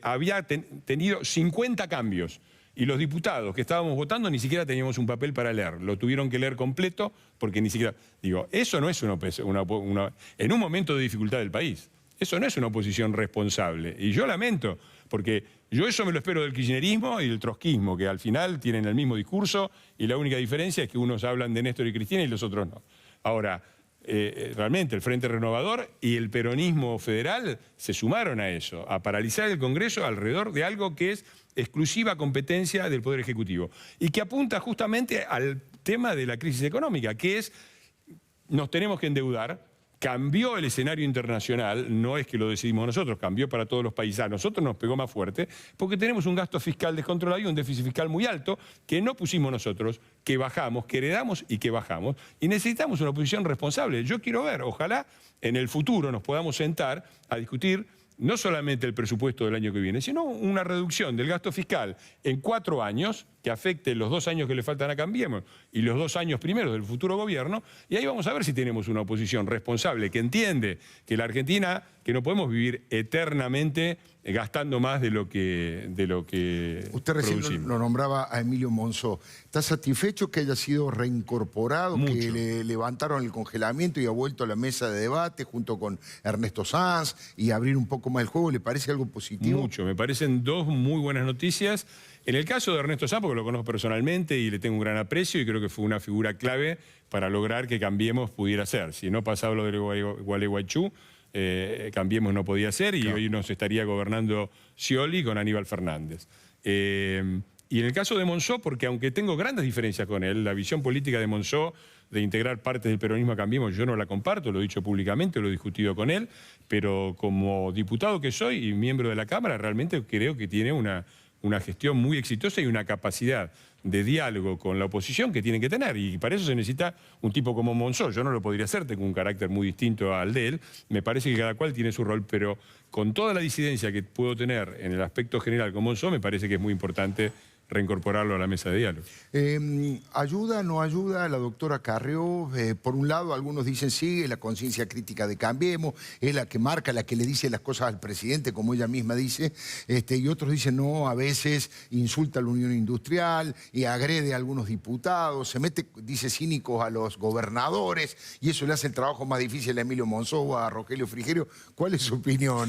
había tenido 50 cambios. Y los diputados que estábamos votando ni siquiera teníamos un papel para leer. Lo tuvieron que leer completo porque ni siquiera... eso no es en un momento de dificultad del país. Eso no es una oposición responsable. Y yo lamento, porque yo eso me lo espero del kirchnerismo y del trotskismo, que al final tienen el mismo discurso y la única diferencia es que unos hablan de Néstor y Cristina y los otros no. Ahora, realmente el Frente Renovador y el peronismo federal se sumaron a eso, a paralizar el Congreso alrededor de algo que es exclusiva competencia del Poder Ejecutivo y que apunta justamente al tema de la crisis económica, que es, nos tenemos que endeudar. Cambió el escenario internacional, no es que lo decidimos nosotros, cambió para todos los países. A nosotros nos pegó más fuerte porque tenemos un gasto fiscal descontrolado y un déficit fiscal muy alto que no pusimos nosotros, que bajamos, que heredamos y que bajamos. Y necesitamos una oposición responsable. Yo quiero ver, ojalá en el futuro nos podamos sentar a discutir no solamente el presupuesto del año que viene, sino una reducción del gasto fiscal en 4 años, que afecte los 2 años que le faltan a Cambiemos y los 2 años primeros del futuro gobierno, y ahí vamos a ver si tenemos una oposición responsable que entiende que la Argentina, que no podemos vivir eternamente gastando más de lo que Usted recién producimos. lo nombraba a Emilio Monzó. ¿Está satisfecho que haya sido reincorporado, Mucho. que le levantaron el congelamiento y ha vuelto a la mesa de debate junto con Ernesto Sanz y abrir un poco más el juego? ¿Le parece algo positivo? Mucho, me parecen 2 muy buenas noticias. En el caso de Ernesto Sanz, porque lo conozco personalmente y le tengo un gran aprecio y creo que fue una figura clave para lograr que Cambiemos pudiera ser. Si no pasaba lo del Gualeguaychú, Cambiemos no podía ser y hoy nos estaría gobernando Scioli con Aníbal Fernández. Y en el caso de Monzó, porque aunque tengo grandes diferencias con él, la visión política de Monzó de integrar partes del peronismo a Cambiemos, yo no la comparto, lo he dicho públicamente, lo he discutido con él, pero como diputado que soy y miembro de la Cámara, realmente creo que tiene una gestión muy exitosa y una capacidad de diálogo con la oposición que tienen que tener. Y para eso se necesita un tipo como Monzó. Yo no lo podría hacer, tengo un carácter muy distinto al de él. Me parece que cada cual tiene su rol, pero con toda la disidencia que puedo tener en el aspecto general con Monzó, me parece que es muy importante reincorporarlo a la mesa de diálogo. ¿Ayuda o no ayuda la doctora Carrió? Por un lado, algunos dicen sí, es la conciencia crítica de Cambiemos, es la que marca, la que le dice las cosas al presidente, como ella misma dice, y otros dicen no, a veces insulta a la Unión Industrial y agrede a algunos diputados, se mete, dice, cínicos a los gobernadores, y eso le hace el trabajo más difícil a Emilio Monzó o a Rogelio Frigerio. ¿Cuál es su opinión?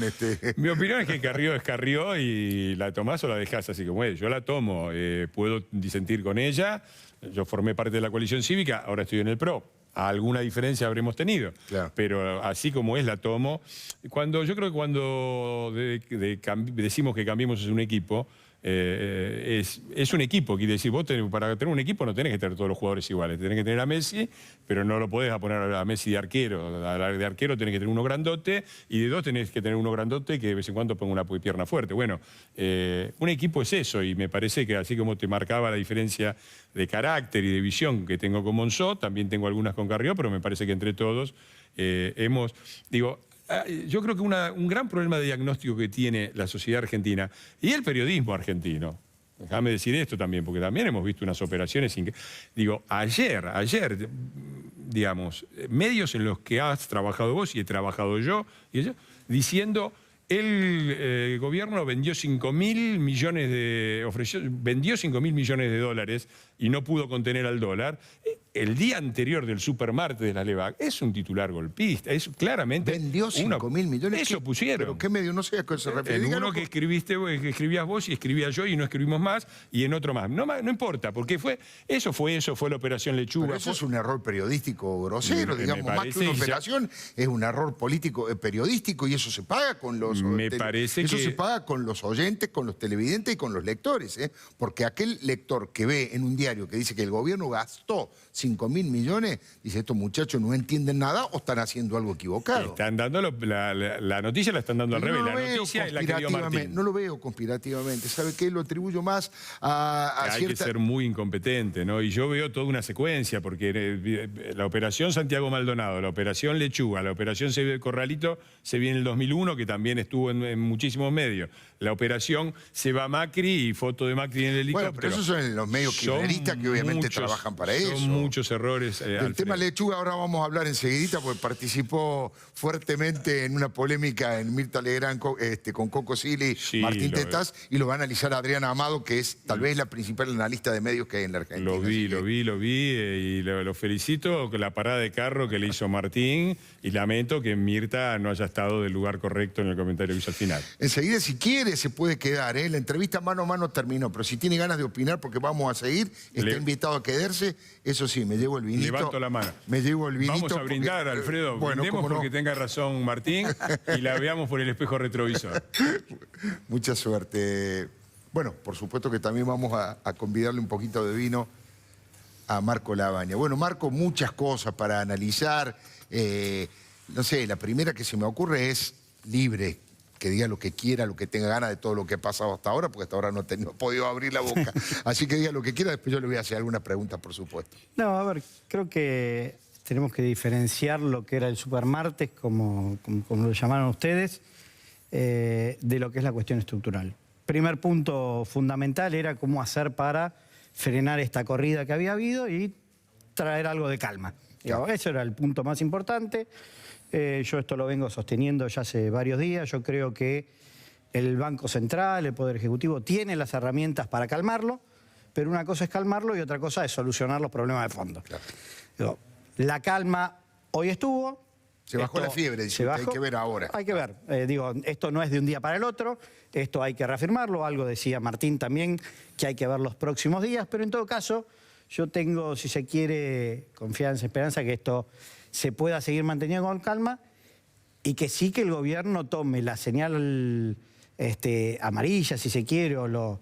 Mi opinión es que Carrió es Carrió y la tomás o la dejás así como es. Yo la tomo. puedo disentir con ella. Yo formé parte de la coalición cívica, ahora estoy en el PRO. Alguna diferencia habremos tenido, claro. Pero así como es la tomo. Yo creo que cuando decimos que Cambiemos es un equipo, es un equipo, quiere decir, para tener un equipo no tenés que tener todos los jugadores iguales, tenés que tener a Messi, pero no lo podés poner a Messi de arquero. De arquero tenés que tener uno grandote, y de dos tenés que tener uno grandote que de vez en cuando ponga una pierna fuerte. Bueno, un equipo es eso, y me parece que así como te marcaba la diferencia de carácter y de visión que tengo con Monzó, también tengo algunas con Carrió, pero me parece que entre todos yo creo que un gran problema de diagnóstico que tiene la sociedad argentina y el periodismo argentino, déjame decir esto también, porque también hemos visto unas operaciones, ayer, digamos, medios en los que has trabajado vos y he trabajado yo, diciendo el gobierno vendió 5.000 millones de dólares y no pudo contener al dólar. El día anterior del supermartes de la LEVAC es un titular golpista, es claramente... ¿Vendió 5.000 millones? Eso pusieron. ¿Pero qué medio? No sé a qué se refiere. En uno que escribías vos y escribía yo y no escribimos más, y en otro más. No importa, porque fue la Operación Lechuga. Pero eso es un error periodístico grosero, digamos, más que una operación, es un error político, periodístico, y eso se paga con los... se paga con los oyentes, con los televidentes y con los lectores, ¿eh? Porque aquel lector que ve en un diario que dice que el gobierno gastó 5.000 millones, dice, estos muchachos no entienden nada o están haciendo algo equivocado. Están dando la noticia la están dando al revés. La noticia es la que dio Martín. No lo veo conspirativamente. ¿Sabe qué? Lo atribuyo más a Hay que ser muy incompetente, ¿no? Y yo veo toda una secuencia, porque la operación Santiago Maldonado, la operación Lechuga, la operación Corralito se viene en el 2001, que también estuvo en muchísimos medios. La operación se va Macri y foto de Macri en el helicóptero. Bueno, pero esos son los medios kirchneristas que obviamente trabajan para eso. Son muchos errores. El tema Lechuga ahora vamos a hablar enseguidita, porque participó fuertemente en una polémica en Mirta Legrand con Coco Silly, Martín Tetaz, y lo va a analizar Adriana Amado, que es tal vez la principal analista de medios que hay en la Argentina. Lo vi y lo felicito con la parada de carro que le hizo Martín, y lamento que Mirta no haya estado del lugar correcto en el comentario que hizo al final. Enseguida, si quiere, se puede quedar, ¿eh? La entrevista mano a mano terminó, pero si tiene ganas de opinar, porque vamos a seguir, está invitado a quedarse. Eso sí, me llevo el vinito. Levanto la mano. Me llevo el vinito. Vamos a brindar, porque, Alfredo. Bueno, brindemos porque tenga razón Martín y la veamos por el espejo retrovisor. Mucha suerte. Bueno, por supuesto que también vamos a convidarle un poquito de vino a Marco Lavagna. Bueno, Marco, muchas cosas para analizar. No sé, la primera que se me ocurre es libre, que diga lo que quiera, lo que tenga ganas de todo lo que ha pasado hasta ahora, porque hasta ahora no he podido abrir la boca. Así que diga lo que quiera, después yo le voy a hacer algunas preguntas, por supuesto. No, a ver, creo que tenemos que diferenciar lo que era el supermartes, como lo llamaron ustedes, de lo que es la cuestión estructural. Primer punto fundamental era cómo hacer para frenar esta corrida que había habido y traer algo de calma. Claro. Eso era el punto más importante. Yo esto lo vengo sosteniendo ya hace varios días. Yo creo que el Banco Central, el Poder Ejecutivo, tiene las herramientas para calmarlo, pero una cosa es calmarlo y otra cosa es solucionar los problemas de fondo. Claro. La calma hoy estuvo. Se bajó la fiebre, dice, hay que ver ahora. Hay que ver. Esto no es de un día para el otro, esto hay que reafirmarlo. Algo decía Martín también, que hay que ver los próximos días, pero en todo caso, yo tengo, si se quiere, confianza, esperanza que esto se pueda seguir manteniendo con calma y que sí que el gobierno tome la señal amarilla, si se quiere, o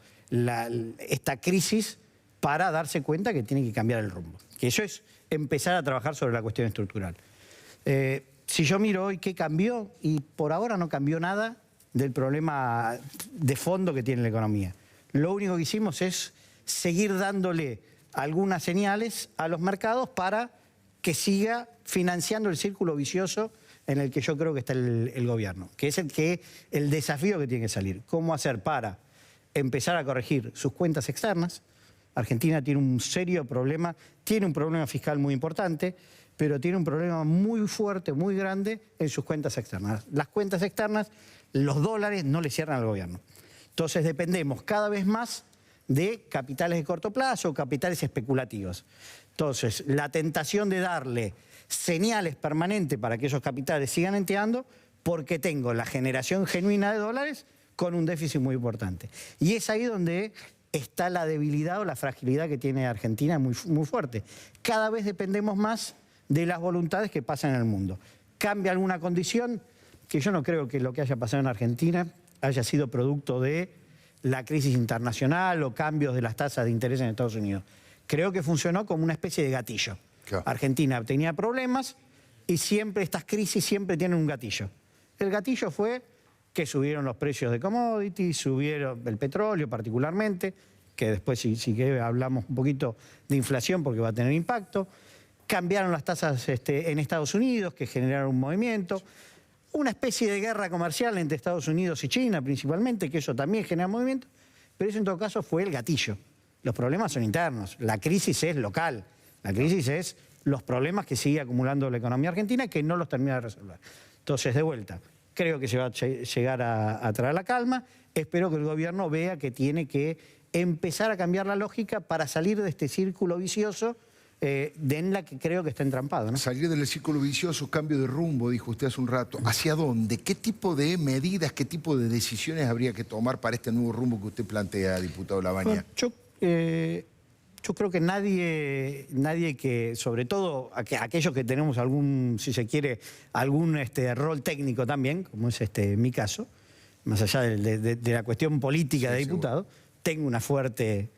esta crisis para darse cuenta que tiene que cambiar el rumbo. Que eso es empezar a trabajar sobre la cuestión estructural. Si yo miro hoy qué cambió, y por ahora no cambió nada del problema de fondo que tiene la economía. Lo único que hicimos es seguir dándole algunas señales a los mercados para que siga financiando el círculo vicioso en el que yo creo que está el gobierno, que es el desafío que tiene que salir. ¿Cómo hacer para empezar a corregir sus cuentas externas? Argentina tiene un serio problema, tiene un problema fiscal muy importante, pero tiene un problema muy fuerte, muy grande en sus cuentas externas. Las cuentas externas, los dólares no le cierran al gobierno. Entonces dependemos cada vez más de capitales de corto plazo, capitales especulativos. Entonces, la tentación de darle señales permanentes para que esos capitales sigan enteando, porque tengo la generación genuina de dólares con un déficit muy importante. Y es ahí donde está la debilidad o la fragilidad que tiene Argentina muy, muy fuerte. Cada vez dependemos más de las voluntades que pasan en el mundo. ¿Cambia alguna condición? Que yo no creo que lo que haya pasado en Argentina haya sido producto de la crisis internacional o cambios de las tasas de interés en Estados Unidos. Creo que funcionó como una especie de gatillo. Claro. Argentina tenía problemas y siempre estas crisis siempre tienen un gatillo. El gatillo fue que subieron los precios de commodities, subieron el petróleo particularmente, que después si que hablamos un poquito de inflación porque va a tener impacto. Cambiaron las tasas en Estados Unidos, que generaron un movimiento. Una especie de guerra comercial entre Estados Unidos y China principalmente, que eso también genera movimiento, pero eso en todo caso fue el gatillo. Los problemas son internos, la crisis es local, la crisis es los problemas que sigue acumulando la economía argentina que no los termina de resolver. Entonces, de vuelta, creo que se va a llegar a traer la calma, espero que el gobierno vea que tiene que empezar a cambiar la lógica para salir de este círculo vicioso en la que creo que está entrampado, ¿no? Salir del círculo vicioso, cambio de rumbo, dijo usted hace un rato. ¿Hacia dónde? ¿Qué tipo de medidas, qué tipo de decisiones habría que tomar para este nuevo rumbo que usted plantea, diputado Lavagna? Bueno, yo creo que nadie que, sobre todo aquellos que tenemos algún, si se quiere, algún rol técnico también, como es mi caso, más allá de la cuestión política de diputado, tengo una fuerte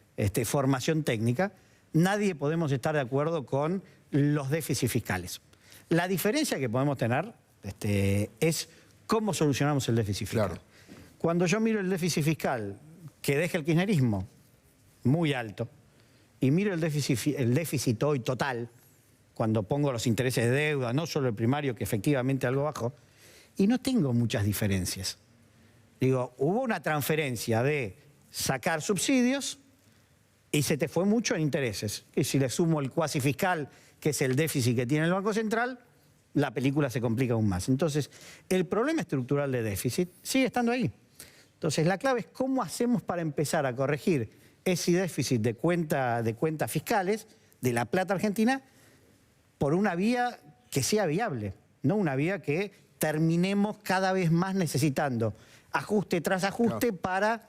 formación técnica. Nadie podemos estar de acuerdo con los déficits fiscales. La diferencia que podemos tener es cómo solucionamos el déficit fiscal. Claro. Cuando yo miro el déficit que deja el kirchnerismo muy alto y miro el déficit hoy total, cuando pongo los intereses de deuda, no solo el primario, que efectivamente algo bajo, y no tengo muchas diferencias. Digo, hubo una transferencia de sacar subsidios y se te fue mucho en intereses. Y si le sumo el cuasi fiscal, que es el déficit que tiene el Banco Central, la película se complica aún más. Entonces, el problema estructural de déficit sigue estando ahí. Entonces, la clave es cómo hacemos para empezar a corregir ese déficit de cuentas fiscales de la plata argentina por una vía que sea viable, no una vía que terminemos cada vez más necesitando ajuste tras ajuste para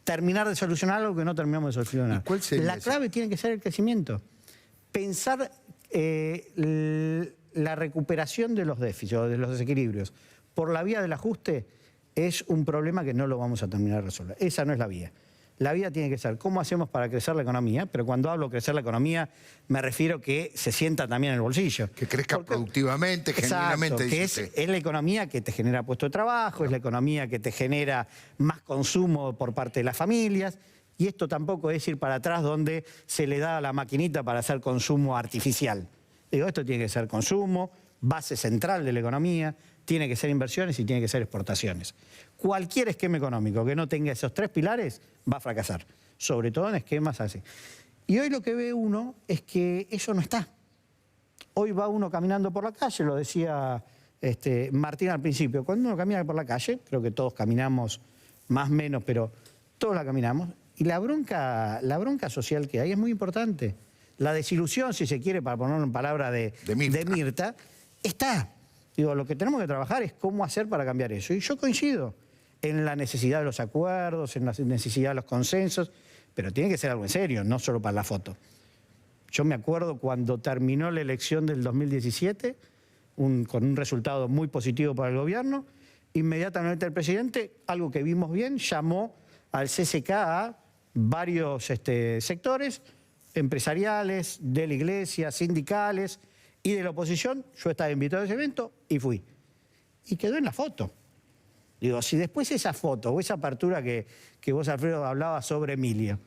terminar de solucionar algo que no terminamos de solucionar. ¿Cuál sería la clave tiene que ser el crecimiento. Pensar la recuperación de los déficits o de los desequilibrios por la vía del ajuste es un problema que no lo vamos a terminar de resolver. Esa no es la vía. La vía tiene que ser cómo hacemos para crecer la economía, pero cuando hablo de crecer la economía me refiero que se sienta también en el bolsillo. Que crezca productivamente, genuinamente. Exacto, que es la economía que te genera puesto de trabajo, es la economía que te genera más consumo por parte de las familias, y esto tampoco es ir para atrás donde se le da a la maquinita para hacer consumo artificial. Digo, esto tiene que ser consumo, base central de la economía, tiene que ser inversiones y tiene que ser exportaciones. Cualquier esquema económico que no tenga esos tres pilares va a fracasar, sobre todo en esquemas así. Y hoy lo que ve uno es que eso no está. Hoy va uno caminando por la calle, lo decía Martín al principio, cuando uno camina por la calle, creo que todos caminamos más o menos, pero todos la caminamos, y la bronca social que hay es muy importante. La desilusión, si se quiere, para ponerlo en palabra de Mirta, está. Digo, lo que tenemos que trabajar es cómo hacer para cambiar eso. Y yo coincido en la necesidad de los acuerdos, en la necesidad de los consensos, pero tiene que ser algo en serio, no solo para la foto. Yo me acuerdo cuando terminó la elección del 2017, con un resultado muy positivo para el gobierno, inmediatamente el presidente, algo que vimos bien, llamó al CCK a varios sectores empresariales, de la iglesia, sindicales y de la oposición. Yo estaba invitado a ese evento y fui. Y quedó en la foto. Digo, si después esa foto o esa apertura que vos, Alfredo, hablabas sobre Emilio,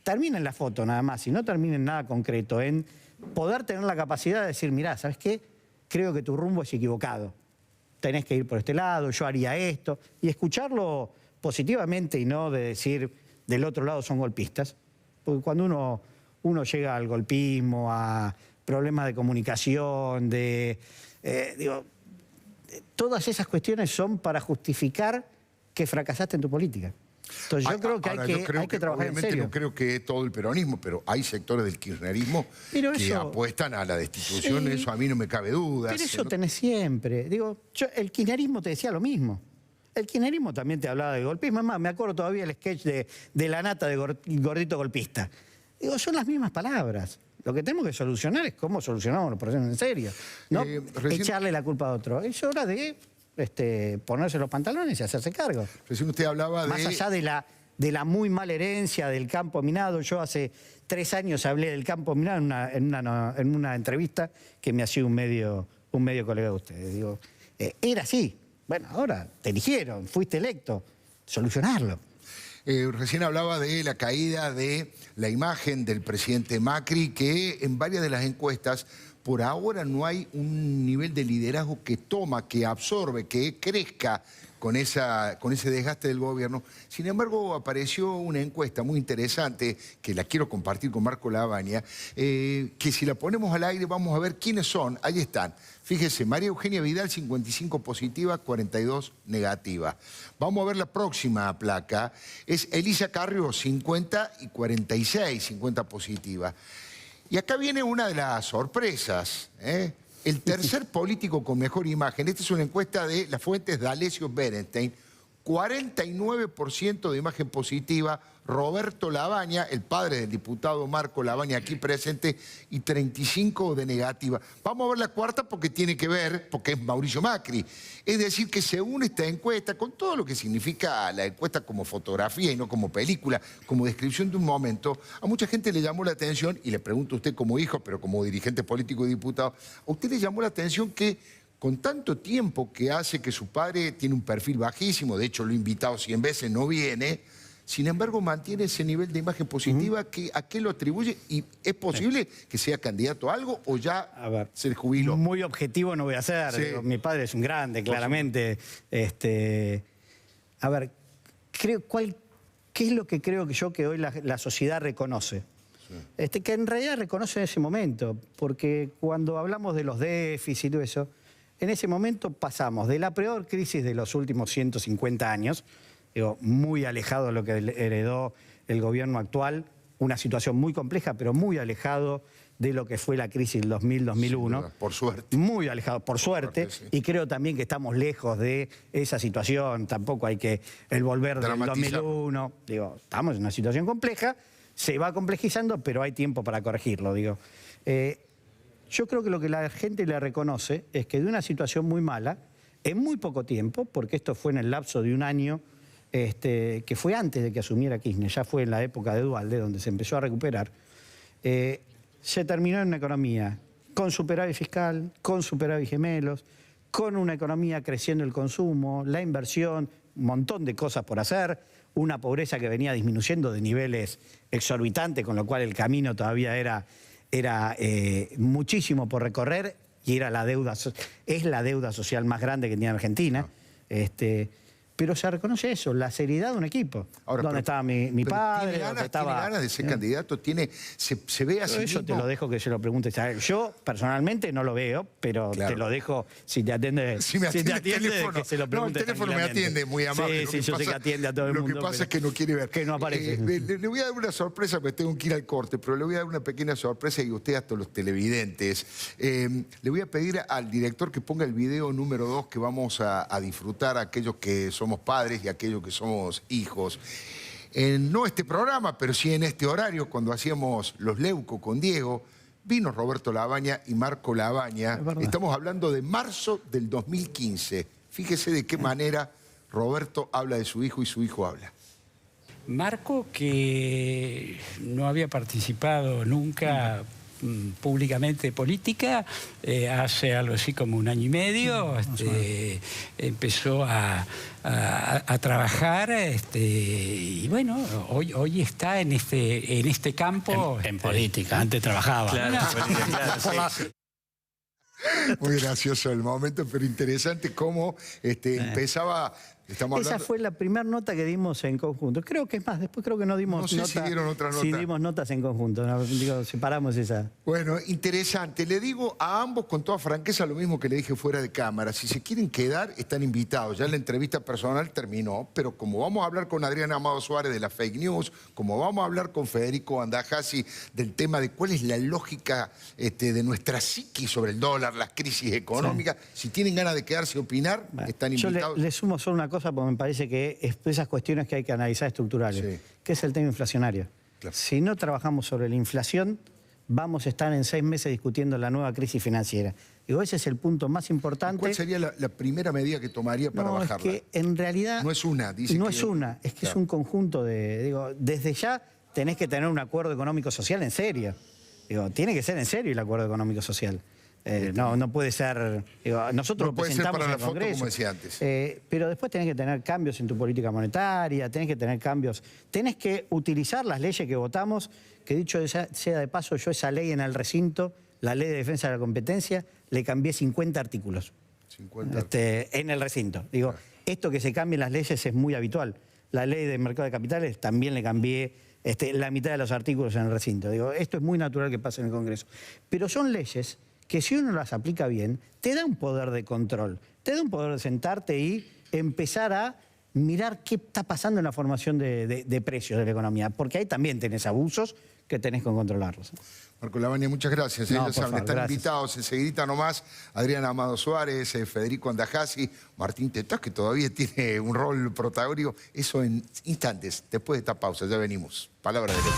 termina en la foto nada más y no termina en nada concreto, en poder tener la capacidad de decir, mirá, ¿sabes qué? Creo que tu rumbo es equivocado. Tenés que ir por este lado, yo haría esto. Y escucharlo positivamente y no de decir, del otro lado son golpistas. Porque cuando uno llega al golpismo, a problemas de comunicación, todas esas cuestiones son para justificar que fracasaste en tu política. Entonces yo creo que hay que trabajar en serio. Obviamente no creo que todo el peronismo, pero hay sectores del kirchnerismo que apuestan a la destitución, eso a mí no me cabe duda. Pero eso tenés siempre. Digo, el kirchnerismo te decía lo mismo. El kirchnerismo también te hablaba de golpismo. Es más, me acuerdo todavía el sketch de la nata de gordito golpista. Digo, son las mismas palabras. Lo que tenemos que solucionar es cómo solucionamos los procesos en serio. No echarle la culpa a otro. Es hora de ponerse los pantalones y hacerse cargo. Recién usted hablaba Más allá de la muy mala herencia del campo minado. Yo hace 3 años hablé del campo minado en una entrevista que me hacía un medio colega de ustedes. Digo, era así. Bueno, ahora te eligieron, fuiste electo. Solucionarlo. Recién hablaba de la caída de la imagen del presidente Macri, que en varias de las encuestas por ahora no hay un nivel de liderazgo que toma, que absorbe, que crezca con ese desgaste del gobierno. Sin embargo, apareció una encuesta muy interesante, que la quiero compartir con Marco Lavagna, que si la ponemos al aire vamos a ver quiénes son. Ahí están. Fíjese, María Eugenia Vidal, 55 positiva, 42 negativa. Vamos a ver la próxima placa. Es Elisa Carrió, 50 y 46, 50 positiva. Y acá viene una de las sorpresas, El tercer político con mejor imagen. Esta es una encuesta de las fuentes de Alessio Berenstein. 49% de imagen positiva, Roberto Lavagna, el padre del diputado Marco Lavagna aquí presente, y 35% de negativa. Vamos a ver la cuarta porque tiene que ver, porque es Mauricio Macri. Es decir, que según esta encuesta, con todo lo que significa la encuesta como fotografía y no como película, como descripción de un momento, a mucha gente le llamó la atención, y le pregunto a usted como hijo, pero como dirigente político y diputado, ¿a usted le llamó la atención que con tanto tiempo que hace que su padre tiene un perfil bajísimo, de hecho lo he invitado 100 veces, no viene, sin embargo mantiene ese nivel de imagen positiva, ¿a qué lo atribuye? ¿Y es posible que sea candidato a algo o ya se jubiló? Muy objetivo no voy a ser. Sí. Digo, mi padre es un grande, claramente. A ver, ¿qué es lo que creo que hoy la sociedad reconoce? Sí. Que en realidad reconoce en ese momento, porque cuando hablamos de los déficits y todo eso, en ese momento pasamos de la peor crisis de los últimos 150 años, digo, muy alejado de lo que heredó el gobierno actual, una situación muy compleja, pero muy alejado de lo que fue la crisis del 2000-2001. Por suerte. Muy alejado, por suerte. Sí. Y creo también que estamos lejos de esa situación. Tampoco hay que el volver del 2001. Digo, estamos en una situación compleja, se va complejizando, pero hay tiempo para corregirlo, digo. Yo creo que lo que la gente le reconoce es que de una situación muy mala, en muy poco tiempo, porque esto fue en el lapso de un año, que fue antes de que asumiera Kirchner, ya fue en la época de Duhalde, donde se empezó a recuperar, se terminó en una economía con superávit fiscal, con superávit gemelos, con una economía creciendo el consumo, la inversión, un montón de cosas por hacer, una pobreza que venía disminuyendo de niveles exorbitantes, con lo cual el camino todavía era muchísimo por recorrer y es la deuda social más grande que tiene Argentina. Pero se reconoce eso, la seriedad de un equipo. Ahora, ¿dónde estaba mi padre? ¿Tiene ganas de ser candidato? ¿Se ve así? Eso te lo dejo que se lo preguntes a él. Yo, personalmente, no lo veo, pero claro, te lo dejo, si te atiende, si me atiende, que se lo pregunte. No, el teléfono me atiende, muy amable. Sí, yo sé que atiende a todo el mundo. Lo que pasa es que no quiere ver. Que no aparece. Le voy a dar una sorpresa, porque tengo que ir al corte, pero le voy a dar una pequeña sorpresa, y usted hasta los televidentes. Le voy a pedir al director que ponga el video número 2 que vamos a disfrutar a aquellos que somos padres y aquellos que somos hijos. No este programa, pero sí en este horario, cuando hacíamos Los Leuco con Diego, vino Roberto Lavagna y Marco Lavagna. Estamos hablando de marzo del 2015. Fíjese de qué manera Roberto habla de su hijo y su hijo habla. Marco, que no había participado nunca públicamente de política, hace algo así como 1 año y medio, empezó a trabajar, y bueno, hoy está en este campo. En política, antes trabajaba. Claro, Muy gracioso el momento, pero interesante cómo empezaba. Esa fue la primera nota que dimos en conjunto. Creo que es más, después creo que no dimos nota. No sé si dieron otra nota. Sí, dimos notas en conjunto. Digo, separamos esa. Bueno, interesante. Le digo a ambos con toda franqueza lo mismo que le dije fuera de cámara. Si se quieren quedar, están invitados. Ya la entrevista personal terminó, pero como vamos a hablar con Adriana Amado Suárez de la fake news, como vamos a hablar con Federico Andajasi del tema de cuál es la lógica de nuestra psiqui sobre el dólar, las crisis económicas, si tienen ganas de quedarse a opinar, están invitados. Yo le sumo solo una cosa. cosa porque me parece que es de esas cuestiones que hay que analizar estructurales, Sí. que es el tema inflacionario. Claro. Si no trabajamos sobre la inflación, vamos a estar en 6 meses discutiendo la nueva crisis financiera. Digo, ese es el punto más importante. ¿Cuál sería la primera medida que tomaría para No, bajarla? es que en realidad... No es una, dice No que- es una, es que es Claro. un conjunto de... Digo, desde ya tenés que tener un acuerdo económico-social en serio. Digo, tiene que ser en serio el acuerdo económico-social. No puede ser... Digo, nosotros No lo puede ser presentamos para en la el foto, Congreso. como decía antes. Pero después tenés que tener cambios en tu política monetaria, tenés que tener cambios... Tenés que utilizar las leyes que votamos, que dicho sea de paso, yo esa ley en el recinto, la Ley de Defensa de la Competencia, le cambié 50 artículos. 50. En el recinto. Digo, esto que se cambien las leyes es muy habitual. La ley de mercado de capitales también le cambié la mitad de los artículos en el recinto. Digo, esto es muy natural que pase en el Congreso. Pero son leyes que si uno las aplica bien, te da un poder de control, te da un poder de sentarte y empezar a mirar qué está pasando en la formación de precios de la economía, porque ahí también tenés abusos que tenés que controlarlos. Marco Lavagna, muchas gracias. No, Ya por saben, favor, están gracias. invitados enseguidita nomás Adriana Amado Suárez, Federico Andajasi, Martín Tetaz, que todavía tiene un rol protagónico. Eso en instantes, después de esta pausa. Ya venimos. Palabra de Ley.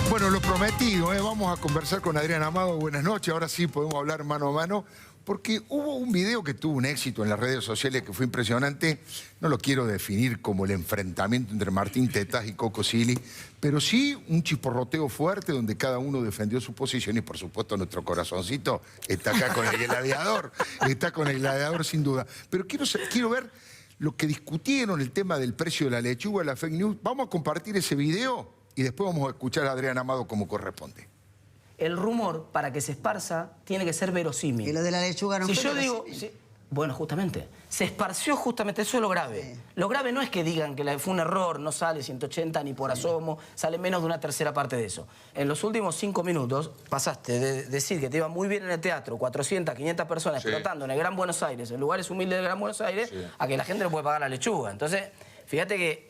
Bueno, lo prometido, vamos a conversar con Adriana Amado. Buenas noches, ahora sí podemos hablar mano a mano, porque hubo un video que tuvo un éxito en las redes sociales que fue impresionante. No lo quiero definir como el enfrentamiento entre Martín Tetaz y Coco Silly, pero sí un chisporroteo fuerte donde cada uno defendió su posición y por supuesto nuestro corazoncito está acá con el gladiador, está con el gladiador sin duda. Pero quiero ver lo que discutieron, el tema del precio de la lechuga, la fake news. Vamos a compartir ese video y después vamos a escuchar a Adriana Amado como corresponde. El rumor, para que se esparza, tiene que ser verosímil. Y lo de la lechuga no Si fue yo digo... verosímil. Bueno, justamente. Se esparció justamente, eso es lo grave. Sí. Lo grave no es que digan que fue un error, no sale 180 ni por asomo, sale menos de una tercera parte de eso. En los últimos 5 minutos pasaste de decir que te iba muy bien en el teatro, 400, 500 personas explotando en el Gran Buenos Aires, en lugares humildes del Gran Buenos Aires, a que la gente no puede pagar la lechuga. Entonces, fíjate que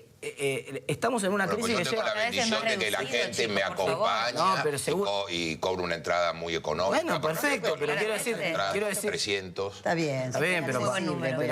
estamos en una Bueno, crisis pues que yo tengo lleva... la bendición de que la gente me acompaña No, pero seguro... y cobro una entrada muy económica. Bueno, perfecto, pero quiero decir... 300. Está bien. Está bien, pero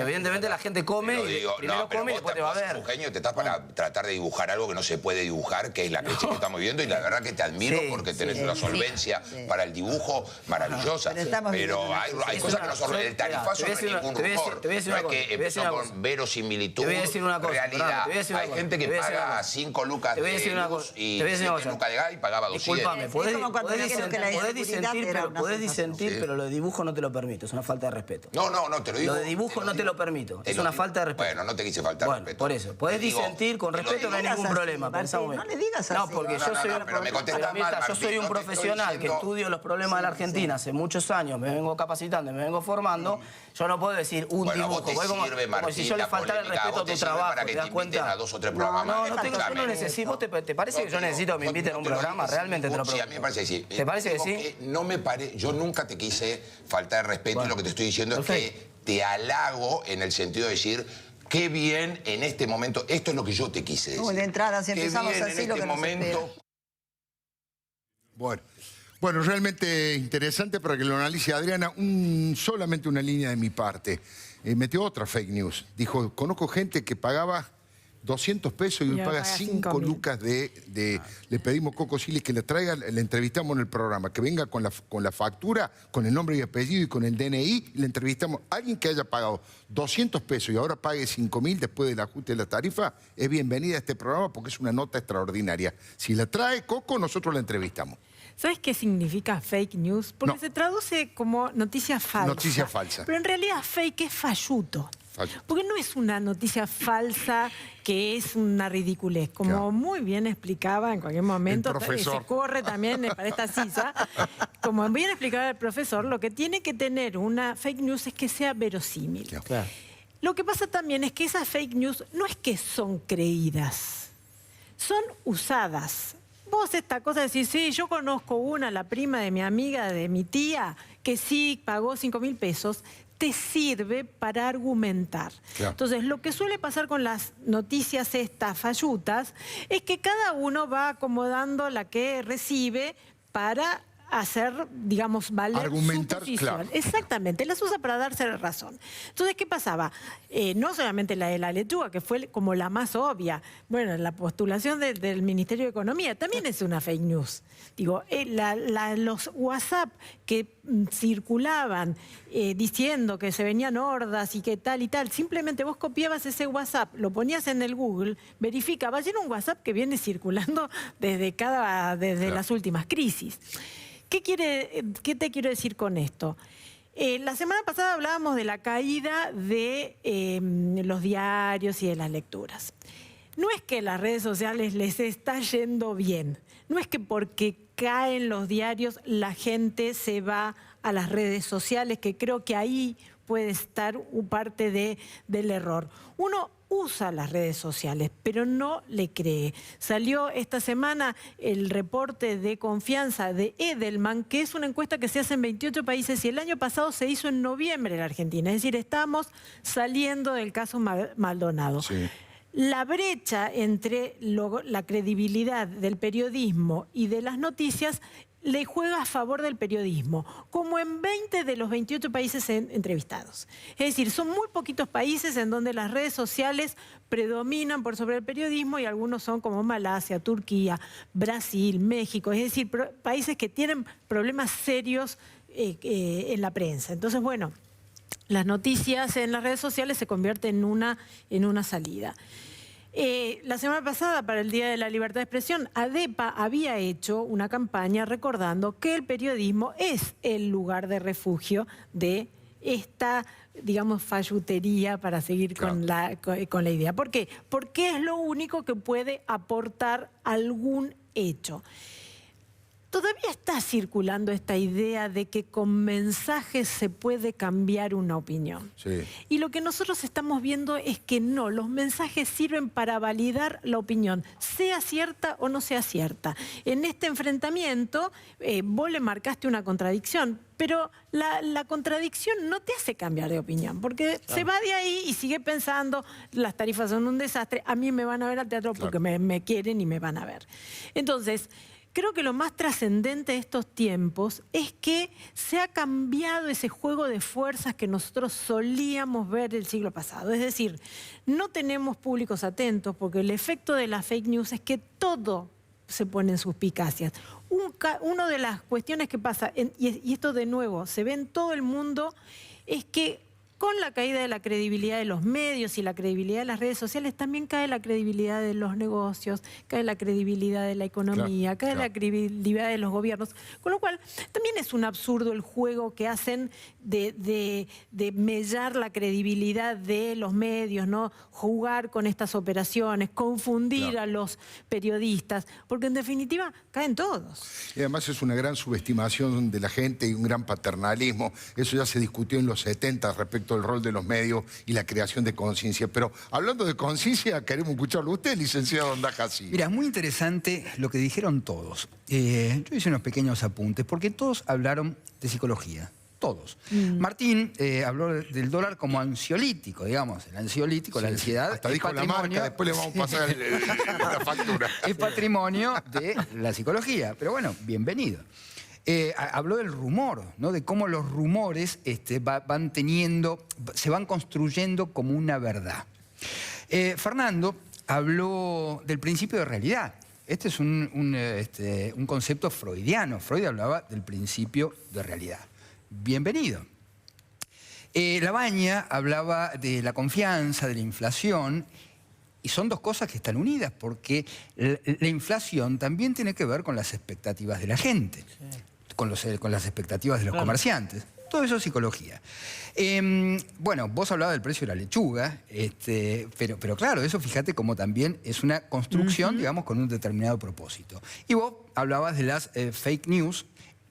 evidentemente la gente come Lo y digo, primero no, pero come y vos después te va a ver. Eugenio, te estás para tratar de dibujar algo que no se puede dibujar, que es la crisis que estamos viviendo, y la verdad que te admiro Sí, porque tenés sí, una sí, solvencia sí. para el dibujo maravillosa. Pero estamos viviendo una hay crisis. cosas que no son... El tarifazo no es Te voy a ningún decir una- rumor. te voy a decir No una es que cosa, te voy a decir empezó una con cosa. verosimilitud, Te voy a decir una cosa, realidad. perdón, te voy a decir una Hay cosa, gente que te voy a decir una paga cosa. 5 lucas Te voy a decir una de cosa, luz y te voy a decir una 7 cosa. lucas de gas y pagaba 200. Disculpame, Es como cuando dijeron que la podés inseguridad disentir, era pero, una podés sensación. disentir, Sí. pero lo de dibujo no te lo permito, es una falta de respeto. No, te lo digo. Lo de dibujo no te lo permito, es una falta de respeto. Bueno, no te quise faltar Bueno, respeto. por eso. Podés Te digo, disentir con te lo respeto, no hay digo. ningún así, problema. Martín, Pensamos no bien. le digas No, así. porque No, yo soy... pero me contestás Mirta, mal, yo soy Martín, un no te estoy profesional que diciendo- estudio los problemas de la Argentina hace muchos años, me vengo capacitando, me vengo formando. Yo no puedo decir un Bueno, a dibujo. vos te voy como sirve, como Martín, si yo le la faltara el polémica, respeto a vos te tu sirve trabajo, para que ¿te das te inviten cuenta? a 2 o 3 programas más. No, yo no Escúchame. necesito. ¿Te parece que yo necesito que me inviten a un programa? Realmente te lo Sí, a mí me pregunto. parece que sí. ¿Te parece que Digo sí? no me yo nunca te quise faltar de respeto y lo que te estoy diciendo es que te halago en el sentido de decir... Qué bien en este momento, esto es lo que yo te quise decir. Uy, de entrada, si Qué empezamos bien así, en lo este que nos momento. Bueno, realmente interesante para que lo analice Adriana. Solamente una línea de mi parte. Metió otra fake news. Dijo, conozco gente que pagaba 200 pesos y hoy paga 5 lucas le pedimos a Coco Silly que la traiga, le entrevistamos en el programa, que venga con la factura, con el nombre y apellido y con el DNI, y le entrevistamos. Alguien que haya pagado 200 pesos y ahora pague 5.000 después del ajuste de la tarifa, es bienvenida a este programa porque es una nota extraordinaria. Si la trae Coco, nosotros la entrevistamos. ¿Sabes qué significa fake news? Porque No. se traduce como noticia falsa. Noticia falsa. Pero en realidad fake es falluto. Porque no es una noticia falsa que es una ridiculez. Como Claro. muy bien explicaba en cualquier momento, El profesor. se corre también para esta silla. Como bien explicaba el profesor, lo que tiene que tener una fake news es que sea verosímil. Claro. lo que pasa también es que esas fake news no es que son creídas, son usadas. Vos esta cosa de decir, sí, yo conozco una, la prima de mi amiga, de mi tía, que sí pagó 5.000 pesos, te sirve para argumentar. Claro. Entonces, lo que suele pasar con las noticias estas fallutas es que cada uno va acomodando la que recibe para hacer, digamos, valer argumentar, su posición. Claro. Exactamente, las usa para darse la razón. Entonces, ¿qué pasaba? No solamente la de la lechuga, que fue como la más obvia. Bueno, la postulación del Ministerio de Economía también es una fake news. Digo, los WhatsApp que circulaban diciendo que se venían hordas y que tal y tal, simplemente vos copiabas ese WhatsApp, lo ponías en el Google, verificabas, y era un WhatsApp que viene circulando desde claro. las últimas crisis. ¿Qué te quiero decir con esto? La semana pasada hablábamos de la caída de los diarios y de las lecturas. No es que las redes sociales les está yendo bien. No es que porque caen los diarios la gente se va a las redes sociales, que creo que ahí puede estar parte del error. Uno usa las redes sociales, pero no le cree. Salió esta semana el reporte de confianza de Edelman, que es una encuesta que se hace en 28 países y el año pasado se hizo en noviembre en la Argentina. Es decir, estamos saliendo del caso Maldonado. Sí. La brecha entre la credibilidad del periodismo y de las noticias le juega a favor del periodismo, como en 20 de los 28 países entrevistados. Es decir, son muy poquitos países en donde las redes sociales predominan por sobre el periodismo y algunos son como Malasia, Turquía, Brasil, México. Es decir, países que tienen problemas serios en la prensa. Entonces, bueno, las noticias en las redes sociales se convierten en una salida. La semana pasada, para el Día de la Libertad de Expresión, ADEPA había hecho una campaña recordando que el periodismo es el lugar de refugio de esta, digamos, fallutería, para seguir con la idea. ¿Por qué? Porque es lo único que puede aportar algún hecho. Todavía está circulando esta idea de que con mensajes se puede cambiar una opinión. Sí. Y lo que nosotros estamos viendo es que no, los mensajes sirven para validar la opinión, sea cierta o no sea cierta. En este enfrentamiento, vos le marcaste una contradicción, pero la contradicción no te hace cambiar de opinión, porque se va de ahí y sigue pensando, las tarifas son un desastre, a mí me van a ver al teatro porque me quieren y me van a ver. Entonces, creo que lo más trascendente de estos tiempos es que se ha cambiado ese juego de fuerzas que nosotros solíamos ver el siglo pasado. Es decir, no tenemos públicos atentos porque el efecto de la fake news es que todo se pone en suspicacias. Una de las cuestiones que pasa, y esto de nuevo se ve en todo el mundo, es que con la caída de la credibilidad de los medios y la credibilidad de las redes sociales, también cae la credibilidad de los negocios, cae la credibilidad de la economía, cae la credibilidad de los gobiernos. Con lo cual, también es un absurdo el juego que hacen de mellar la credibilidad de los medios, ¿no? Jugar con estas operaciones, confundir a los periodistas, porque en definitiva caen todos. Y además es una gran subestimación de la gente y un gran paternalismo. Eso ya se discutió en los 70 respecto el rol de los medios y la creación de conciencia. Pero hablando de conciencia, queremos escucharlo usted, licenciado Andajasi. Mira, es muy interesante lo que dijeron todos. Yo hice unos pequeños apuntes, porque todos hablaron de psicología. Todos. Martín habló del dólar como ansiolítico, digamos. El ansiolítico, la ansiedad. Hasta dijo la marca, después le vamos a pasar la factura. Es patrimonio de la psicología. Pero bueno, bienvenido. Habló del rumor, ¿no? De cómo los rumores se van construyendo como una verdad. Fernando habló del principio de realidad. Este es un concepto freudiano. Freud hablaba del principio de realidad. Bienvenido. Labaña hablaba de la confianza, de la inflación. Y son dos cosas que están unidas, porque la inflación también tiene que ver con las expectativas de la gente. Sí. Con las expectativas de los comerciantes. Todo eso es psicología. Bueno, vos hablabas del precio de la lechuga, pero claro, eso fíjate como también es una construcción, digamos, con un determinado propósito. Y vos hablabas de las fake news,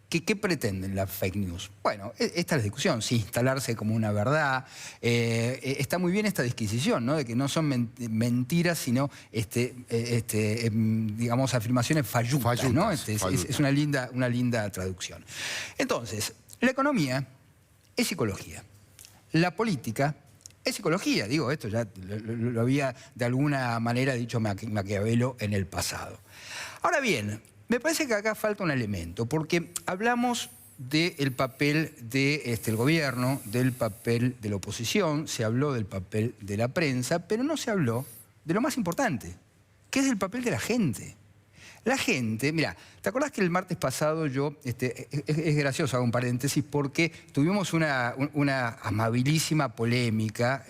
¿Qué pretenden las fake news? Bueno, esta es la discusión, si instalarse como una verdad. Está muy bien esta disquisición, ¿no? De que no son mentiras, sino digamos, afirmaciones fallutas, ¿no? Es una linda traducción. Entonces, la economía es psicología. La política es psicología. Digo, esto ya lo había de alguna manera dicho Maquiavelo en el pasado. Ahora bien, me parece que acá falta un elemento, porque hablamos del papel del gobierno, del papel de la oposición, se habló del papel de la prensa, pero no se habló de lo más importante, que es el papel de la gente. La gente, mira, ¿te acordás que el martes pasado yo, es gracioso, hago un paréntesis, porque tuvimos una amabilísima polémica.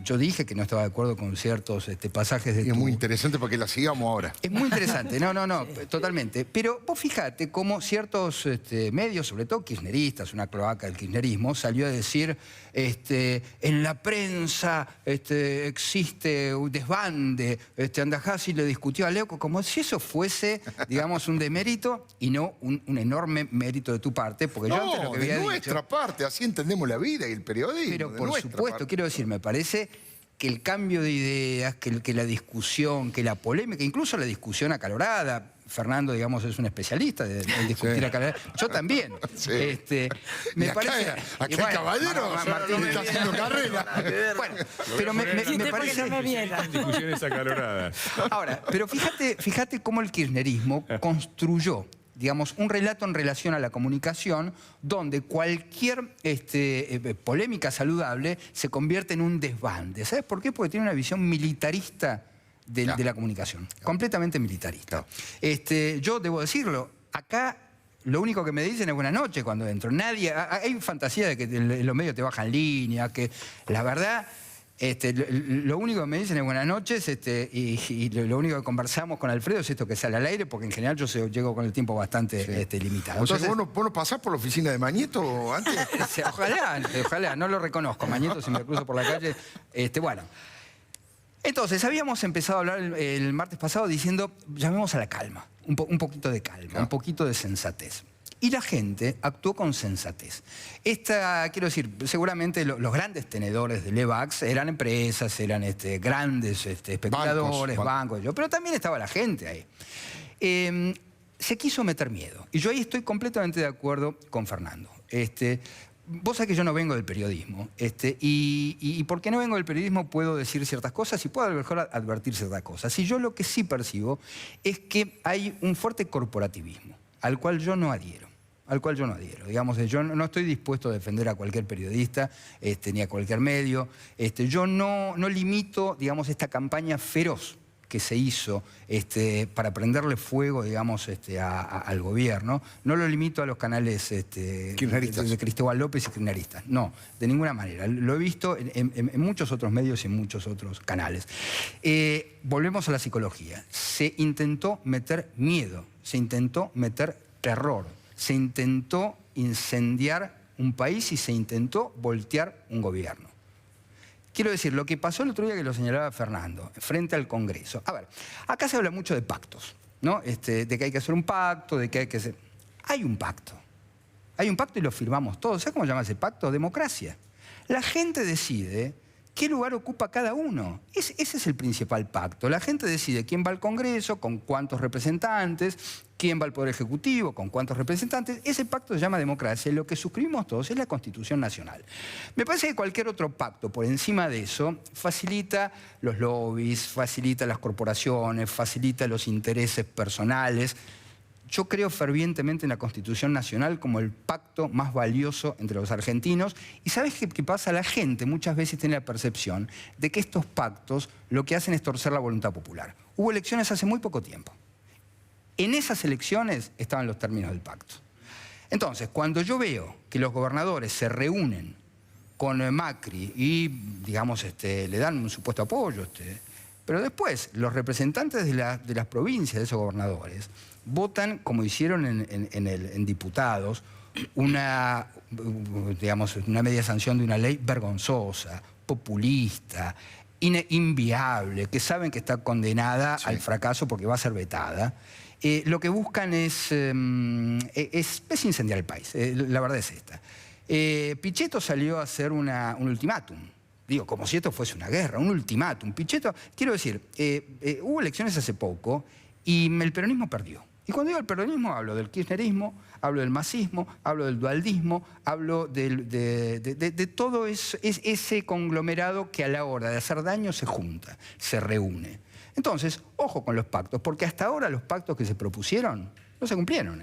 Yo dije que no estaba de acuerdo con ciertos pasajes de... Y es muy interesante porque la sigamos ahora. Es muy interesante, no, sí, totalmente. Pero vos fíjate cómo ciertos medios, sobre todo kirchneristas, una cloaca del kirchnerismo, salió a decir, en la prensa existe un desbande, Andajasi le discutió a Leuco, como si eso fuese, digamos, un demérito y no un enorme mérito de tu parte, porque yo antes lo que había de nuestra dicho, parte, así entendemos la vida y el periodismo. Pero por supuesto, quiero decir, me parece que el cambio de ideas, que la discusión, que la polémica, incluso la discusión acalorada, Fernando, digamos, es un especialista en discutir acalorada, yo también. Sí. Me acá, parece... acá el caballero Martín está haciendo carrera. Bueno, pero me parece... Discusiones acaloradas. Ahora, pero fíjate cómo el kirchnerismo construyó, digamos, un relato en relación a la comunicación donde cualquier polémica saludable se convierte en un desbande. ¿Sabes por qué? Porque tiene una visión militarista de la comunicación, completamente militarista. Yo debo decirlo, acá lo único que me dicen es buenas noches cuando entro. Nadie, hay fantasía de que los medios te bajan línea, que la verdad... lo único que me dicen es buenas noches y lo único que conversamos con Alfredo es esto que sale al aire, porque en general yo llego con el tiempo bastante limitado. O sea, ¿vos no pasás por la oficina de Mañeto antes? Ojalá, no lo reconozco. Mañeto, si me cruzo por la calle, bueno. Entonces, habíamos empezado a hablar el martes pasado diciendo, llamemos a la calma, un poquito de calma, un poquito de sensatez. Y la gente actuó con sensatez. Quiero decir, seguramente los grandes tenedores del EVAX eran empresas, eran grandes especuladores, bancos, pero también estaba la gente ahí. Se quiso meter miedo. Y yo ahí estoy completamente de acuerdo con Fernando. Vos sabés que yo no vengo del periodismo, y porque no vengo del periodismo puedo decir ciertas cosas y puedo a lo mejor advertir ciertas cosas. Y yo lo que sí percibo es que hay un fuerte corporativismo, al cual yo no adhiero. Digamos, yo no estoy dispuesto a defender a cualquier periodista, ni a cualquier medio. Yo no limito, digamos, esta campaña feroz que se hizo para prenderle fuego, digamos, al gobierno. No lo limito a los canales de Cristóbal López y kirchneristas. No, de ninguna manera. Lo he visto en muchos otros medios y en muchos otros canales. Volvemos a la psicología. Se intentó meter miedo, se intentó meter terror, se intentó incendiar un país y se intentó voltear un gobierno. Quiero decir, lo que pasó el otro día que lo señalaba Fernando, frente al Congreso. A ver, acá se habla mucho de pactos, ¿no? De que hay que hacer un pacto, de que hay que hacer... Hay un pacto. Hay un pacto y lo firmamos todos. ¿Sabes cómo se llama ese pacto? Democracia. La gente decide qué lugar ocupa cada uno. Ese es el principal pacto. La gente decide quién va al Congreso, con cuántos representantes, quién va al Poder Ejecutivo, con cuántos representantes. Ese pacto se llama democracia y lo que suscribimos todos es la Constitución Nacional. Me parece que cualquier otro pacto por encima de eso facilita los lobbies, facilita las corporaciones, facilita los intereses personales. Yo creo fervientemente en la Constitución Nacional como el pacto más valioso entre los argentinos. ¿Y sabes qué pasa? La gente muchas veces tiene la percepción de que estos pactos lo que hacen es torcer la voluntad popular. Hubo elecciones hace muy poco tiempo. En esas elecciones estaban los términos del pacto. Entonces, cuando yo veo que los gobernadores se reúnen con Macri y, digamos, le dan un supuesto apoyo, pero después los representantes de las provincias de esos gobernadores votan, como hicieron en diputados, una media sanción de una ley vergonzosa, populista, inviable, que saben que está condenada al fracaso porque va a ser vetada. lo que buscan es incendiar el país. La verdad es esta. Pichetto salió a hacer un ultimátum. Digo, como si esto fuese una guerra, un ultimátum. Pichetto, quiero decir, hubo elecciones hace poco y el peronismo perdió. Y cuando digo el peronismo, hablo del kirchnerismo, hablo del masismo, hablo del dualdismo, hablo de todo ese conglomerado que a la hora de hacer daño se junta, se reúne. Entonces, ojo con los pactos, porque hasta ahora los pactos que se propusieron no se cumplieron.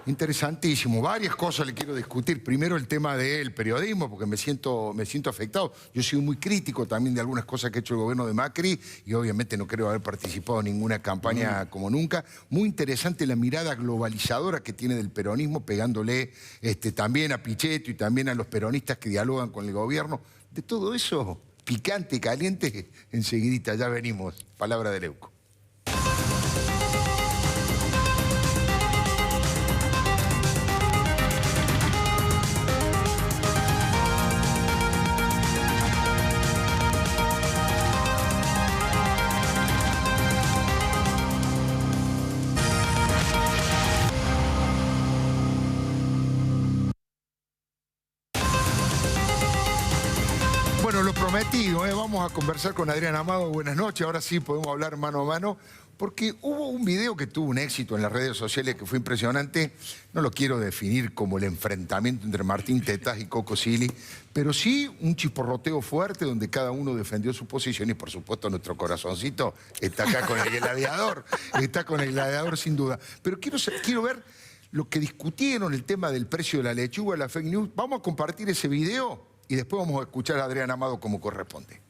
Interesantísimo. Varias cosas le quiero discutir. Primero el tema del periodismo, porque me siento afectado. Yo soy muy crítico también de algunas cosas que ha hecho el gobierno de Macri y obviamente no creo haber participado en ninguna campaña como nunca. Muy interesante la mirada globalizadora que tiene del peronismo, pegándole también a Pichetto y también a los peronistas que dialogan con el gobierno. De todo eso, picante, caliente, enseguidita, ya venimos. Palabra de Leuco. Bueno, lo prometido, vamos a conversar con Adrián Amado. Buenas noches, ahora sí podemos hablar mano a mano, porque hubo un video que tuvo un éxito en las redes sociales que fue impresionante. No lo quiero definir como el enfrentamiento entre Martín Tetaz y Coco Silly, pero sí un chisporroteo fuerte donde cada uno defendió su posición y por supuesto nuestro corazoncito está acá con el gladiador, está con el gladiador sin duda. Pero quiero ver lo que discutieron, el tema del precio de la lechuga, la fake news. Vamos a compartir ese video y después vamos a escuchar a Adrián Amado como corresponde.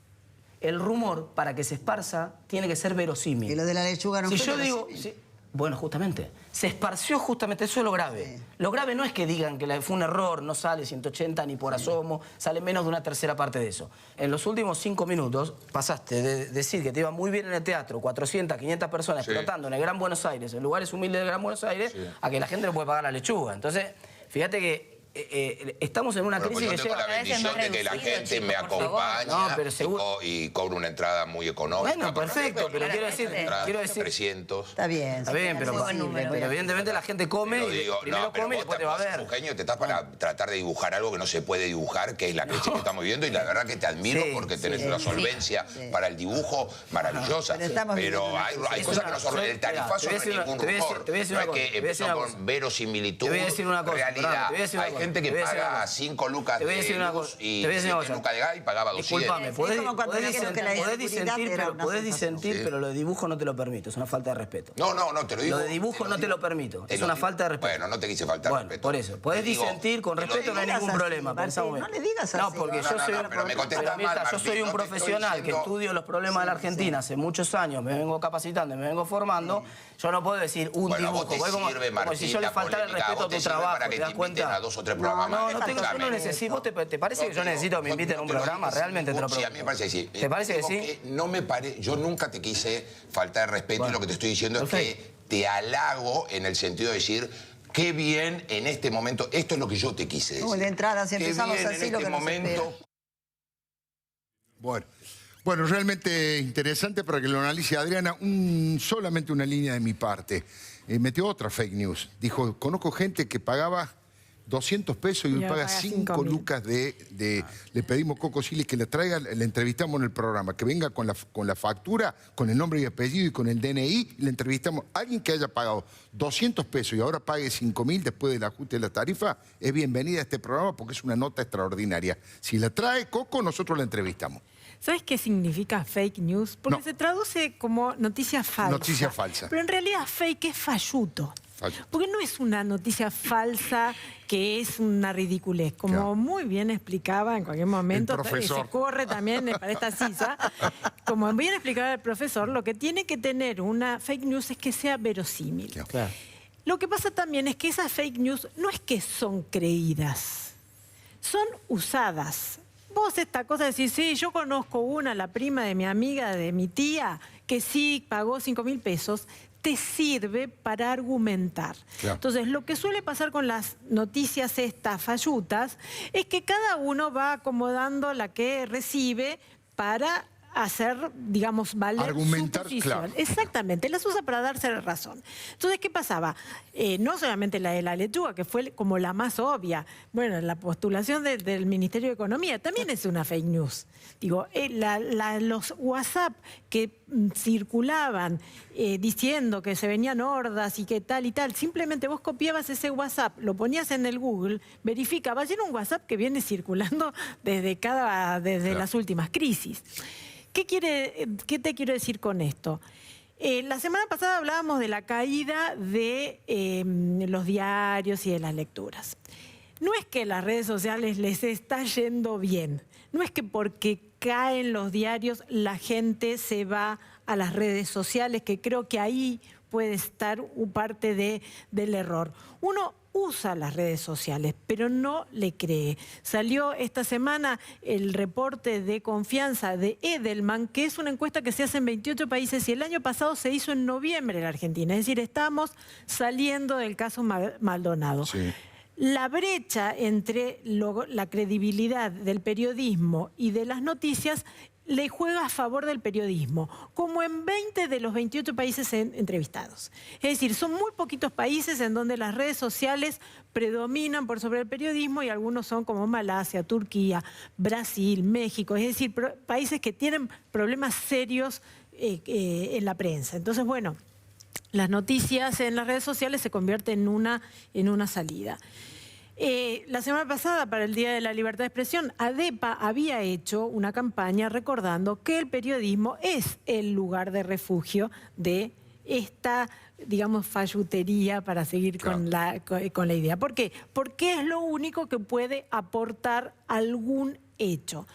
El rumor, para que se esparza, tiene que ser verosímil. Y lo de la lechuga no si fue yo digo, verosímil. bueno, justamente, se esparció justamente, eso es lo grave. Sí. Lo grave no es que digan que fue un error, no sale 180 ni por asomo, sale menos de una tercera parte de eso. En los últimos 5 minutos pasaste de decir que te iba muy bien en el teatro, 400, 500 personas explotando en el Gran Buenos Aires, en lugares humildes del Gran Buenos Aires, a que la gente no puede pagar la lechuga. Entonces, fíjate que estamos en una crisis yo que tengo llega... la bendición de que la gente me acompaña y cobra una entrada muy económica. Bueno, perfecto, pero quiero decir... 300. Está bien. Pero evidentemente la gente come primero come y después te va a ver. Eugenio, te estás para tratar de dibujar algo que no se puede dibujar, que es la crisis que estamos viviendo, y la verdad que te admiro porque tenés una solvencia para el dibujo maravillosa. Pero hay cosas que no son... El tarifazo no es ningún rumor. No es que empezó con verosimilitud, realidad. Hay gente que paga 5 lucas de luz y 7 lucas de gas y pagaba 200. Disculpame, podés disentir, pero lo de dibujo no te lo permito, es una falta de respeto. No, te lo digo. Lo de dibujo no te lo permito, es una falta de respeto. Bueno, no te quise faltar respeto. Por eso, podés disentir con respeto, no hay ningún problema. No le digas así. No, porque yo soy un profesional que estudio los problemas de la Argentina hace muchos años, me vengo capacitando, me vengo formando. Yo no puedo decir un dibujo, como si yo le faltara el respeto a tu trabajo, ¿te das cuenta? No necesito. ¿Te parece que yo necesito que me inviten a un programa? Realmente te lo pregunto. Sí, a mí me parece que sí. ¿Te parece que sí? Yo nunca te quise faltar de respeto y lo que te estoy diciendo es que te halago en el sentido de decir qué bien en este momento, esto es lo que yo te quise decir. De entrada, si empezamos así, lo que nos espera. Bueno, realmente interesante para que lo analice Adriana. Solamente una línea de mi parte. Metió otra fake news. Dijo, conozco gente que pagaba 200 pesos y hoy paga 5 lucas le pedimos Coco Silly que la traiga, le entrevistamos en el programa, que venga con la factura, con el nombre y apellido y con el DNI, y le entrevistamos. Alguien que haya pagado 200 pesos y ahora pague 5.000 después del ajuste de la tarifa, es bienvenida a este programa porque es una nota extraordinaria. Si la trae Coco, nosotros la entrevistamos. ¿Sabes qué significa fake news? Porque se traduce como noticia falsa. Noticia falsa. Pero en realidad fake es falluto. Porque no es una noticia falsa que es una ridiculez. Como muy bien explicaba en cualquier momento, se corre también para esta sisa. Como bien explicaba el profesor, lo que tiene que tener una fake news es que sea verosímil. Claro. Lo que pasa también es que esas fake news no es que son creídas, son usadas. Vos esta cosa de decir, sí, yo conozco una, la prima de mi amiga, de mi tía, que sí pagó 5.000 pesos, te sirve para argumentar. Claro. Entonces, lo que suele pasar con las noticias estas fallutas es que cada uno va acomodando la que recibe para hacer, digamos, valer argumentar, su posición. claro. Exactamente, las usa para darse razón. Entonces, ¿qué pasaba? No solamente la de la lechuga, que fue como la más obvia. Bueno, la postulación del Ministerio de Economía también es una fake news. Digo, los WhatsApp que circulaban diciendo que se venían hordas y que tal y tal, simplemente vos copiabas ese WhatsApp, lo ponías en el Google, verificabas, y era un WhatsApp que viene circulando desde las últimas crisis. ¿Qué te quiero decir con esto? La semana pasada hablábamos de la caída de los diarios y de las lecturas. No es que las redes sociales les está yendo bien. No es que porque caen los diarios la gente se va a las redes sociales, que creo que ahí puede estar parte del error. Uno usa las redes sociales, pero no le cree. Salió esta semana el reporte de confianza de Edelman, que es una encuesta que se hace en 28 países y el año pasado se hizo en noviembre en la Argentina. Es decir, estamos saliendo del caso Maldonado. Sí. La brecha entre la credibilidad del periodismo y de las noticias le juega a favor del periodismo, como en 20 de los 28 países entrevistados. Es decir, son muy poquitos países en donde las redes sociales predominan por sobre el periodismo y algunos son como Malasia, Turquía, Brasil, México. Es decir, países que tienen problemas serios en la prensa. Entonces, bueno, las noticias en las redes sociales se convierten en una salida. La semana pasada, para el Día de la Libertad de Expresión, ADEPA había hecho una campaña recordando que el periodismo es el lugar de refugio de esta, digamos, fallutería, para seguir con la idea. ¿Por qué? Porque es lo único que puede aportar algún hecho.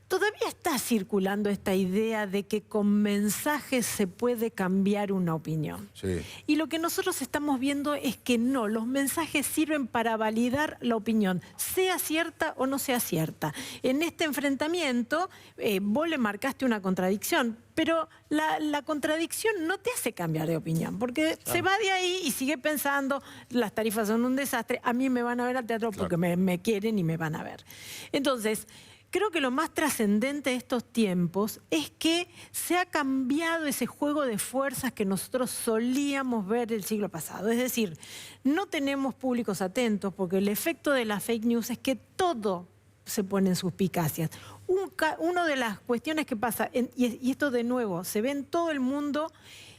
Todavía está circulando esta idea de que con mensajes se puede cambiar una opinión. Sí. Y lo que nosotros estamos viendo es que no, los mensajes sirven para validar la opinión, sea cierta o no sea cierta. En este enfrentamiento, vos le marcaste una contradicción, pero la contradicción no te hace cambiar de opinión, porque se va de ahí y sigue pensando, las tarifas son un desastre, a mí me van a ver al teatro porque me quieren y me van a ver. Entonces, creo que lo más trascendente de estos tiempos es que se ha cambiado ese juego de fuerzas que nosotros solíamos ver el siglo pasado. Es decir, no tenemos públicos atentos porque el efecto de la fake news es que todo se pone en suspicacias. Una de las cuestiones que pasa, y esto de nuevo se ve en todo el mundo,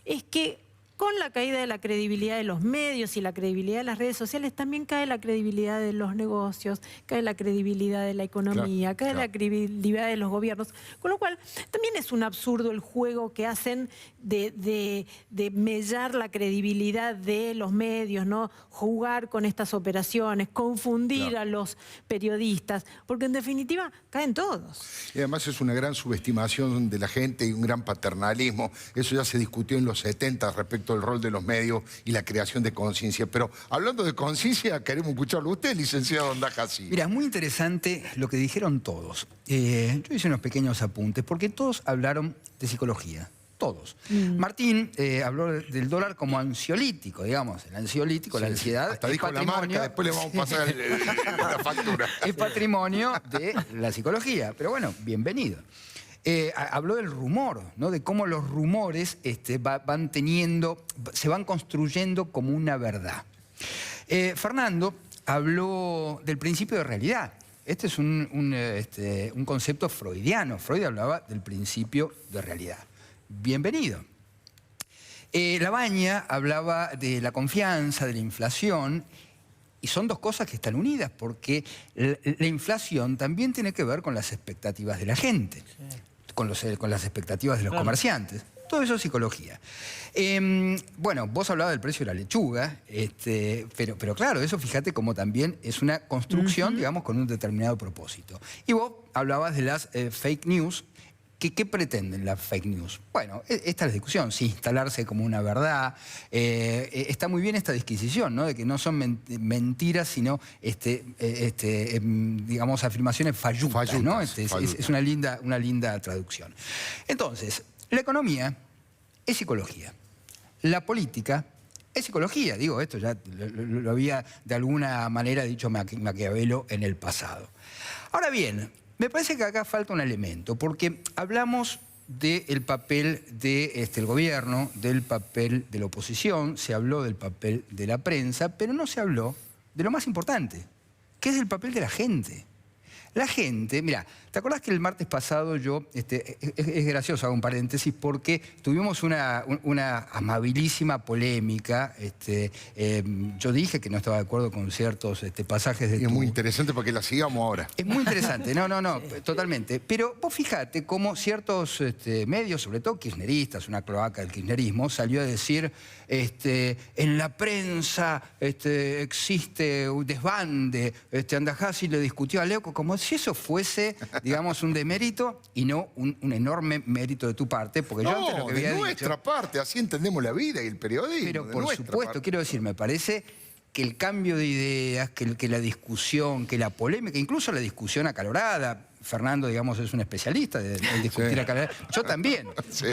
es que con la caída de la credibilidad de los medios y la credibilidad de las redes sociales, también cae la credibilidad de los negocios, cae la credibilidad de la economía, cae la credibilidad de los gobiernos. Con lo cual, también es un absurdo el juego que hacen de mellar la credibilidad de los medios, ¿no? Jugar con estas operaciones, confundir a los periodistas, porque en definitiva caen todos. Y además es una gran subestimación de la gente y un gran paternalismo. Eso ya se discutió en los 70 respecto al rol de los medios y la creación de conciencia. Pero hablando de conciencia, queremos escucharlo usted, licenciado Ndakasi. Mira, muy interesante lo que dijeron todos. Yo hice unos pequeños apuntes, porque todos hablaron de psicología. Todos. Martín habló del dólar como ansiolítico, digamos. El ansiolítico, la ansiedad. Hasta dijo la marca, después le vamos a pasar la factura. Es patrimonio de la psicología. Pero bueno, bienvenido. Habló del rumor, ¿no? De cómo los rumores se van construyendo como una verdad. Fernando habló del principio de realidad. Este es un concepto freudiano. Freud hablaba del principio de realidad. Bienvenido. Labaña hablaba de la confianza, de la inflación, y son dos cosas que están unidas, porque la inflación también tiene que ver con las expectativas de la gente. Sí. Con las expectativas de los comerciantes. Todo eso es psicología. Bueno, vos hablabas del precio de la lechuga, pero claro, eso fíjate como también es una construcción, digamos, con un determinado propósito. Y vos hablabas de las fake news. ¿Qué pretenden las fake news? Bueno, esta es la discusión, si instalarse como una verdad. Está muy bien esta disquisición, ¿no? De que no son mentiras, sino digamos, afirmaciones fallutas, ¿no? Es una linda traducción. Entonces, la economía es psicología. La política es psicología. Digo, esto ya lo había de alguna manera dicho Maquiavelo en el pasado. Ahora bien, Me parece que acá falta un elemento, porque hablamos del papel del gobierno, del papel de la oposición, se habló del papel de la prensa, pero no se habló de lo más importante, que es el papel de la gente. La gente, mira, ¿te acordás que el martes pasado yo, es gracioso, hago un paréntesis, porque tuvimos una amabilísima polémica, yo dije que no estaba de acuerdo con ciertos pasajes de... Y es muy interesante porque la sigamos ahora. Es muy interesante, no, totalmente. Pero vos fijate cómo ciertos medios, sobre todo kirchneristas, una cloaca del kirchnerismo, salió a decir, en la prensa existe un desbande, Andajasi le discutió a Leuco, como si eso fuese, digamos, un demérito y no un enorme mérito de tu parte, porque yo antes lo que había de nuestra parte, así entendemos la vida y el periodismo. Pero por supuesto, quiero decir, me parece que el cambio de ideas, que la discusión, que la polémica, incluso la discusión acalorada, Fernando, digamos, es un especialista en discutir acalorada. Yo también. Sí.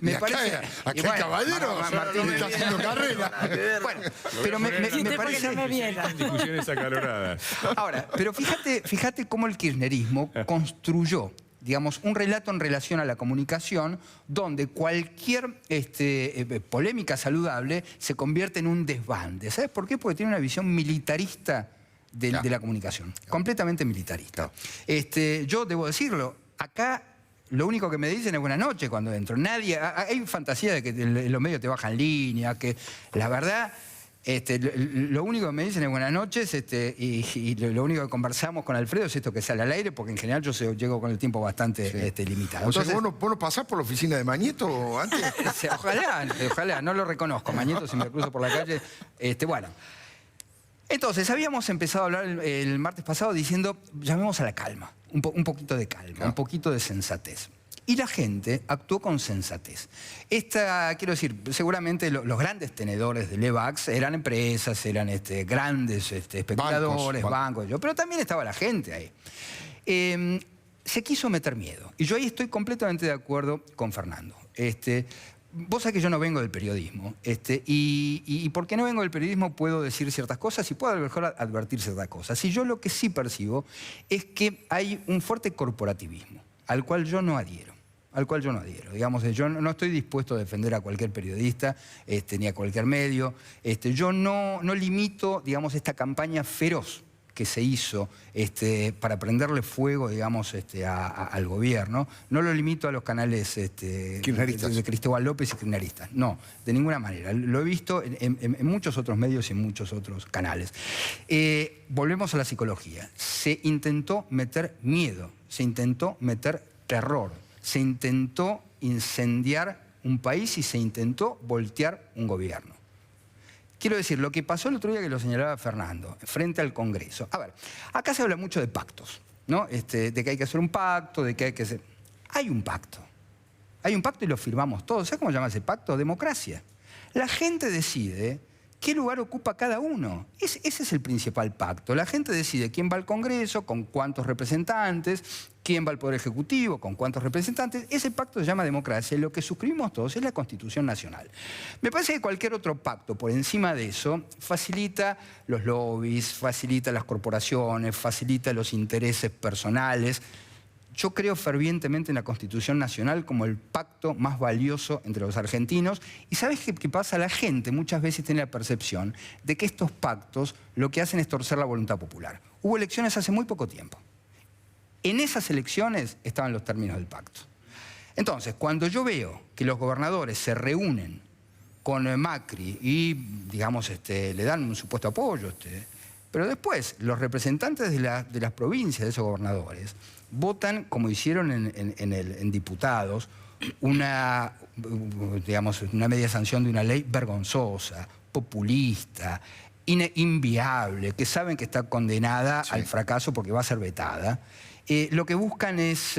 Me parece... Acá Caballero Martín está haciendo carrera. Bueno, pero me parece... Discusiones acaloradas. Ahora, pero fíjate cómo el kirchnerismo construyó, digamos, un relato en relación a la comunicación donde cualquier polémica saludable se convierte en un desbande. ¿Sabes por qué? Porque tiene una visión militarista de la comunicación, completamente militarista. Yo debo decirlo, acá lo único que me dicen es buenas noches cuando entro. Nadie, hay fantasía de que los medios te bajan línea, que la verdad... lo único que me dicen es buenas noches y lo único que conversamos con Alfredo es esto que sale al aire, porque en general yo llego con el tiempo bastante limitado. Entonces, ¿vos no pasás por la oficina de Mañeto antes? Ojalá, no lo reconozco. Mañeto, si me cruzo por la calle, bueno. Entonces, habíamos empezado a hablar el martes pasado diciendo, llamemos a la calma, un poquito de calma, un poquito de sensatez. Y la gente actuó con sensatez. Quiero decir, seguramente los grandes tenedores del EVAX eran empresas, eran grandes especuladores, bancos, pero también estaba la gente ahí. Se quiso meter miedo. Y yo ahí estoy completamente de acuerdo con Fernando. Vos sabés que yo no vengo del periodismo, y porque no vengo del periodismo puedo decir ciertas cosas y puedo a lo mejor advertir ciertas cosas. Y yo lo que sí percibo es que hay un fuerte corporativismo, al cual yo no adhiero. Digamos, yo no estoy dispuesto a defender a cualquier periodista, ni a cualquier medio. Yo no limito, digamos, esta campaña feroz que se hizo para prenderle fuego, digamos, al gobierno. No lo limito a los canales de Cristóbal López y kirchneristas. No, de ninguna manera. Lo he visto en muchos otros medios y en muchos otros canales. Volvemos a la psicología. Se intentó meter miedo, se intentó meter terror, se intentó incendiar un país y se intentó voltear un gobierno. Quiero decir, lo que pasó el otro día que lo señalaba Fernando, frente al Congreso. A ver, acá se habla mucho de pactos, ¿no? De que hay que hacer un pacto, de que hay que hacer... Hay un pacto. Hay un pacto y lo firmamos todos. ¿Sabes cómo se llama ese pacto? Democracia. La gente decide qué lugar ocupa cada uno. Ese es el principal pacto. La gente decide quién va al Congreso, con cuántos representantes, quién va al Poder Ejecutivo, con cuántos representantes. Ese pacto se llama democracia y lo que suscribimos todos es la Constitución Nacional. Me parece que cualquier otro pacto por encima de eso facilita los lobbies, facilita las corporaciones, facilita los intereses personales. Yo creo fervientemente en la Constitución Nacional como el pacto más valioso entre los argentinos. ¿Y sabes qué pasa? La gente muchas veces tiene la percepción de que estos pactos lo que hacen es torcer la voluntad popular. Hubo elecciones hace muy poco tiempo. En esas elecciones estaban los términos del pacto. Entonces, cuando yo veo que los gobernadores se reúnen con Macri y, digamos, le dan un supuesto apoyo, pero después los representantes de las provincias de esos gobernadores votan, como hicieron en diputados, una media sanción de una ley vergonzosa, populista, inviable, que saben que está condenada al fracaso porque va a ser vetada. Lo que buscan es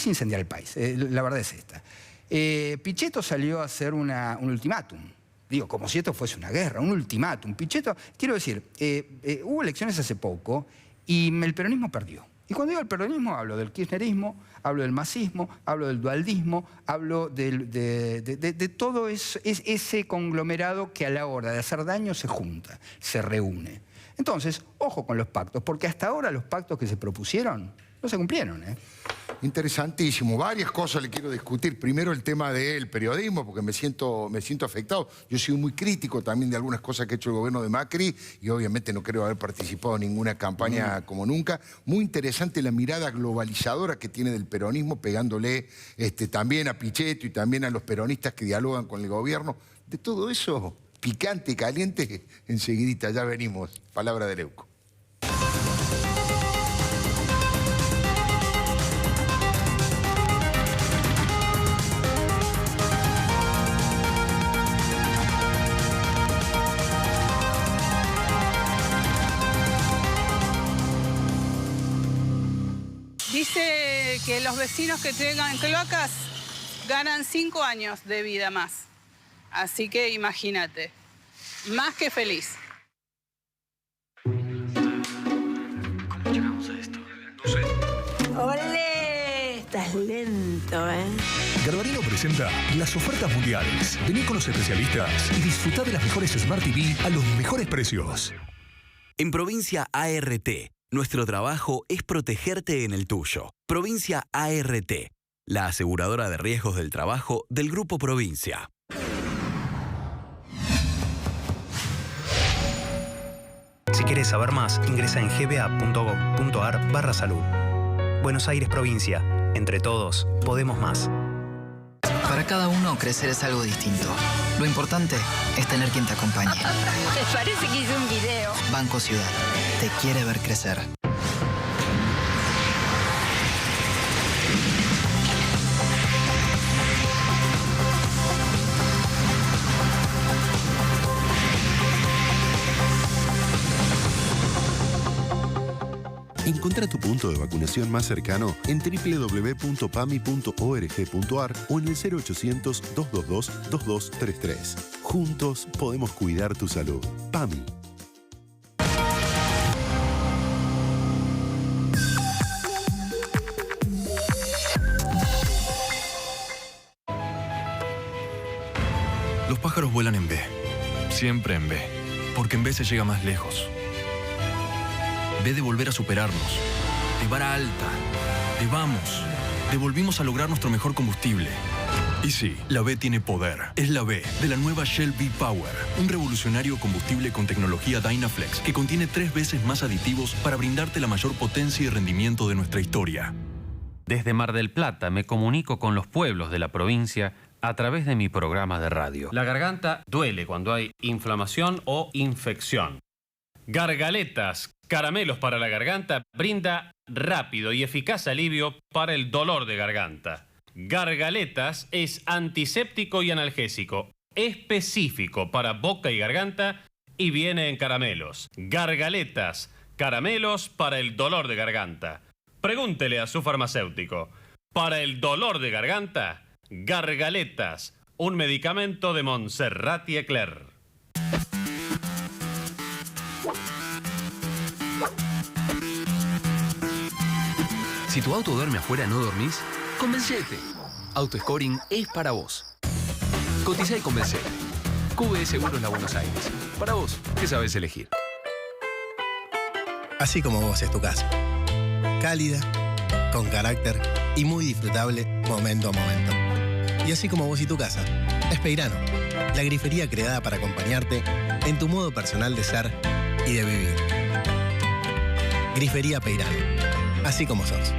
incendiar el país. La verdad es esta. Pichetto salió a hacer un ultimátum. Digo, como si esto fuese una guerra, un ultimátum. Pichetto, quiero decir, hubo elecciones hace poco y el peronismo perdió. Y cuando digo el peronismo, hablo del kirchnerismo, hablo del masismo, hablo del dualdismo, hablo de todo ese conglomerado que a la hora de hacer daño se junta, se reúne. Entonces, ojo con los pactos, porque hasta ahora los pactos que se propusieron no se cumplieron, ¿eh? Interesantísimo. Varias cosas le quiero discutir. Primero el tema del periodismo, porque me siento afectado. Yo soy muy crítico también de algunas cosas que ha hecho el gobierno de Macri y obviamente no creo haber participado en ninguna campaña como nunca. Muy interesante la mirada globalizadora que tiene del peronismo, pegándole también a Pichetto y también a los peronistas que dialogan con el gobierno. De todo eso, picante y caliente, enseguidita, ya venimos. Palabra de Leuco. Dice que los vecinos que tengan cloacas ganan 5 años de vida más. Así que imagínate, más que feliz. ¿Cómo llegamos a esto? No sé. ¡Olé! Estás lento, ¿eh? Garbarino presenta las ofertas mundiales. Vení con los especialistas y disfrutá de las mejores Smart TV a los mejores precios. En Provincia ART, nuestro trabajo es protegerte en el tuyo. Provincia ART, la aseguradora de riesgos del trabajo del Grupo Provincia. Si quieres saber más, ingresa en gba.gov.ar/salud. Buenos Aires Provincia. Entre todos, podemos más. Para cada uno, crecer es algo distinto. Lo importante es tener quien te acompañe. Me parece que hice un video. Banco Ciudad. Te quiere ver crecer. Encontrá tu punto de vacunación más cercano en www.pami.org.ar o en el 0800-222-2233. Juntos podemos cuidar tu salud. PAMI. Los pájaros vuelan en B. Siempre en B. Porque en B se llega más lejos. B de volver a superarnos, de vara alta, de vamos, de volvimos a lograr nuestro mejor combustible. Y sí, la B tiene poder. Es la B de la nueva Shell V-Power, un revolucionario combustible con tecnología Dynaflex que contiene 3 veces más aditivos para brindarte la mayor potencia y rendimiento de nuestra historia. Desde Mar del Plata me comunico con los pueblos de la provincia a través de mi programa de radio. La garganta duele cuando hay inflamación o infección. Gargaletas, caramelos para la garganta, brinda rápido y eficaz alivio para el dolor de garganta. Gargaletas es antiséptico y analgésico, específico para boca y garganta y viene en caramelos. Gargaletas, caramelos para el dolor de garganta. Pregúntele a su farmacéutico. Para el dolor de garganta, Gargaletas, un medicamento de Montserrat y Ecler. Si tu auto duerme afuera, ¿no dormís? Convencete. AutoScoring es para vos. Cotiza y convencete. QB Seguros La Buenos Aires. Para vos, que sabés elegir. Así como vos es tu casa. Cálida, con carácter y muy disfrutable momento a momento. Y así como vos y tu casa, es Peirano, la grifería creada para acompañarte en tu modo personal de ser y de vivir. Grifería Peirano, así como sos.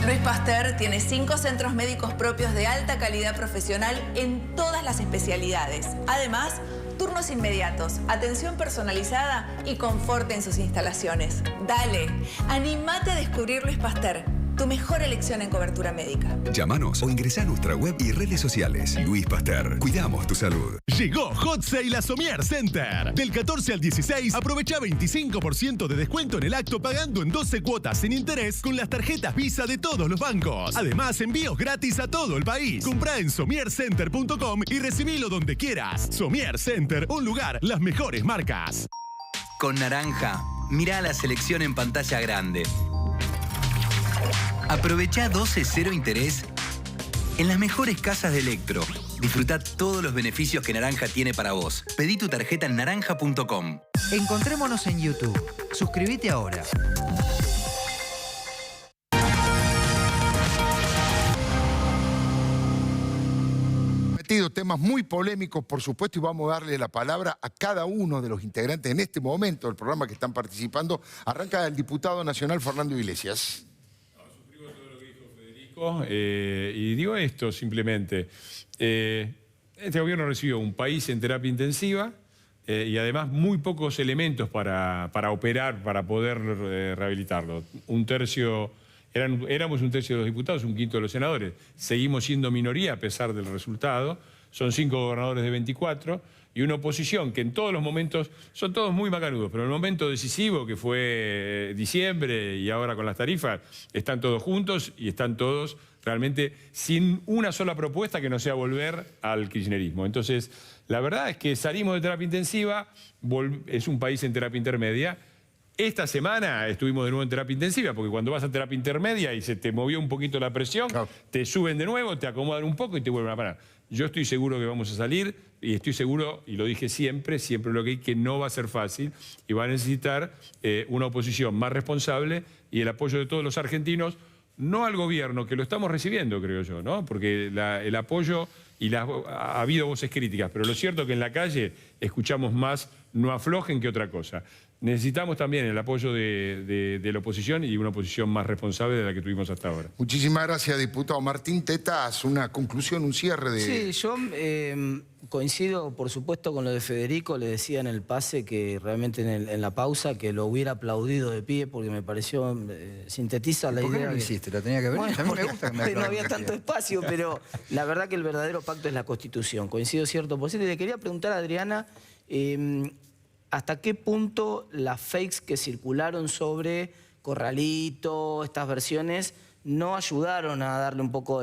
Luis Pasteur tiene 5 centros médicos propios de alta calidad profesional en todas las especialidades. Además, turnos inmediatos, atención personalizada y confort en sus instalaciones. Dale, animate a descubrir Luis Pasteur. tu mejor elección en cobertura médica. Llámanos o ingresá a nuestra web y redes sociales. Luis Pasteur, cuidamos tu salud. Llegó Hot Sale a Somier Center. Del 14 al 16, aprovecha 25% de descuento en el acto pagando en 12 cuotas sin interés con las tarjetas Visa de todos los bancos. Además, envíos gratis a todo el país. Comprá en somiercenter.com y recibilo donde quieras. Somier Center, un lugar, las mejores marcas. Con Naranja, mirá la selección en pantalla grande. Aprovechá 12 0 interés en las mejores casas de Electro. Disfrutá todos los beneficios que Naranja tiene para vos. Pedí tu tarjeta en naranja.com. Encontrémonos en YouTube. Suscríbete ahora. Temas muy polémicos, por supuesto, y vamos a darle la palabra a cada uno de los integrantes en este momento del programa que están participando. Arranca el diputado nacional Fernando Iglesias. Suscribo todo lo que dijo Federico y digo esto simplemente. Este gobierno recibió un país en terapia intensiva y además muy pocos elementos para operar, para poder rehabilitarlo. Éramos un tercio de los diputados, un quinto de los senadores. Seguimos siendo minoría a pesar del resultado. Son 5 gobernadores de 24 y una oposición que en todos los momentos, son todos muy macanudos, pero en el momento decisivo que fue diciembre y ahora con las tarifas, están todos juntos y están todos realmente sin una sola propuesta que no sea volver al kirchnerismo. Entonces, la verdad es que salimos de terapia intensiva, es un país en terapia intermedia. Esta semana estuvimos de nuevo en terapia intensiva, porque cuando vas a terapia intermedia y se te movió un poquito la presión, te suben de nuevo, te acomodan un poco y te vuelven a parar. Yo estoy seguro que vamos a salir y estoy seguro, y lo dije siempre lo que hay, que no va a ser fácil y va a necesitar una oposición más responsable y el apoyo de todos los argentinos, no al gobierno, que lo estamos recibiendo, creo yo, ¿no? Porque el apoyo ha habido voces críticas, pero lo cierto es que en la calle escuchamos más no aflojen que otra cosa. Necesitamos también el apoyo de la oposición y una oposición más responsable de la que tuvimos hasta ahora. Muchísimas gracias, diputado. Martín Tetas, una conclusión, un cierre de... Sí, yo coincido, por supuesto, con lo de Federico. Le decía en el pase que realmente en la pausa que lo hubiera aplaudido de pie porque me pareció, sintetiza la idea. ¿Por qué no lo hiciste? ¿La tenía que ver? Bueno, a mí me gusta que me no había tanto espacio, pero la verdad que el verdadero pacto es la Constitución. Coincido 100%. Y le quería preguntar a Adriana... ¿hasta qué punto las fakes que circularon sobre Corralito, estas versiones, no ayudaron a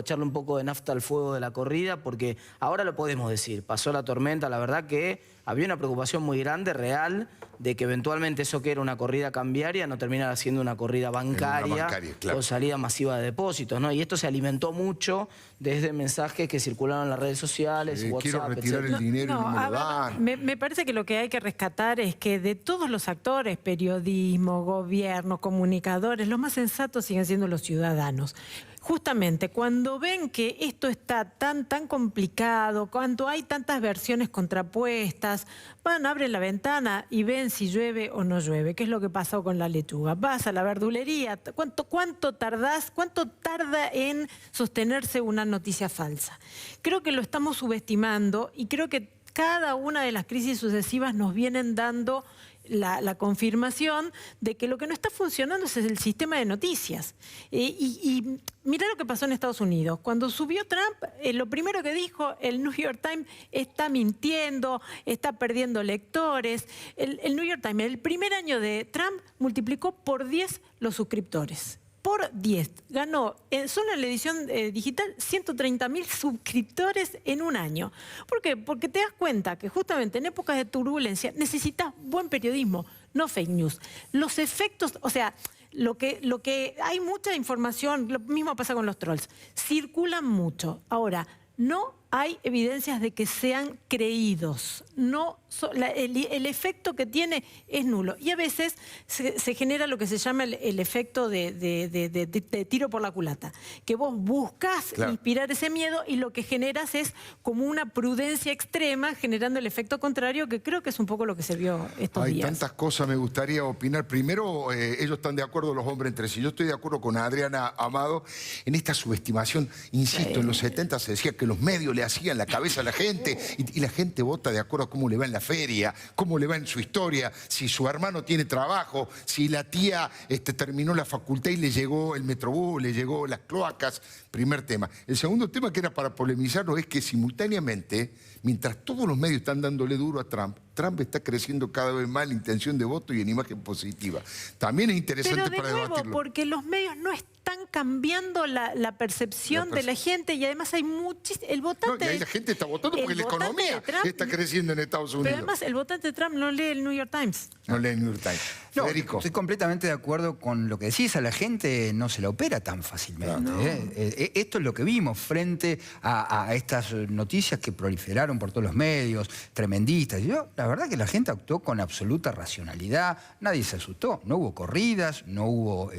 echarle un poco de nafta al fuego de la corrida? Porque ahora lo podemos decir, pasó la tormenta, la verdad que había una preocupación muy grande, real, de que eventualmente eso que era una corrida cambiaria no terminara siendo una corrida bancaria, claro, con salida masiva de depósitos, ¿no? Y esto se alimentó mucho desde mensajes que circularon en las redes sociales, WhatsApp, quiero retirar el dinero y no me lo dan. Me parece que lo que hay que rescatar es que de todos los actores, periodismo, gobierno, comunicadores, los más sensatos siguen siendo los ciudadanos. Justamente cuando ven que esto está tan complicado, cuando hay tantas versiones contrapuestas, abren la ventana y ven si llueve o no llueve, que es lo que pasó con la lechuga. Vas a la verdulería, ¿cuánto tarda en sostenerse una noticia falsa? Creo que lo estamos subestimando y creo que cada una de las crisis sucesivas nos vienen dando la confirmación de que lo que no está funcionando es el sistema de noticias. Y mirá lo que pasó en Estados Unidos. Cuando subió Trump, lo primero que dijo, el New York Times está mintiendo, está perdiendo lectores. El New York Times, el primer año de Trump, multiplicó por 10 los suscriptores. Por 10. Ganó solo en la edición digital 130.000 suscriptores en un año. ¿Por qué? Porque te das cuenta que justamente en épocas de turbulencia necesitas buen periodismo, no fake news. Los efectos, o sea, lo que hay mucha información, lo mismo pasa con los trolls, circulan mucho. Ahora, no hay evidencias de que sean creídos. El efecto que tiene es nulo. Y a veces se genera lo que se llama el efecto de tiro por la culata. Que vos buscas inspirar ese miedo y lo que generas es como una prudencia extrema generando el efecto contrario, que creo que es un poco lo que se vio estos días. Hay tantas cosas, me gustaría opinar. Primero, ellos están de acuerdo, los hombres entre sí. Yo estoy de acuerdo con Adriana Amado en esta subestimación. Insisto, en los 70 se decía que los medios le le hacía en la cabeza a la gente, y la gente vota de acuerdo a cómo le va en la feria, cómo le va en su historia, si su hermano tiene trabajo, si la tía terminó la facultad y le llegó el metrobús, le llegó las cloacas. Primer tema. El segundo tema, que era para polemizarlo, es que simultáneamente, mientras todos los medios están dándole duro a Trump, Trump está creciendo cada vez más en intención de voto y en imagen positiva. También es interesante para debatirlo. Porque los medios no están cambiando la percepción de la gente, y además hay muchísimo... El votante... No, y ahí la gente está votando porque la economía está creciendo en Estados Unidos. Pero además el votante de Trump no lee el New York Times. No lee el New York Times. No, Federico. estoy completamente de acuerdo con lo que decís. A la gente no se la opera tan fácilmente. No. Esto es lo que vimos frente a estas noticias que proliferaron por todos los medios, tremendistas. La verdad que la gente actuó con absoluta racionalidad. Nadie se asustó. No hubo corridas, no hubo...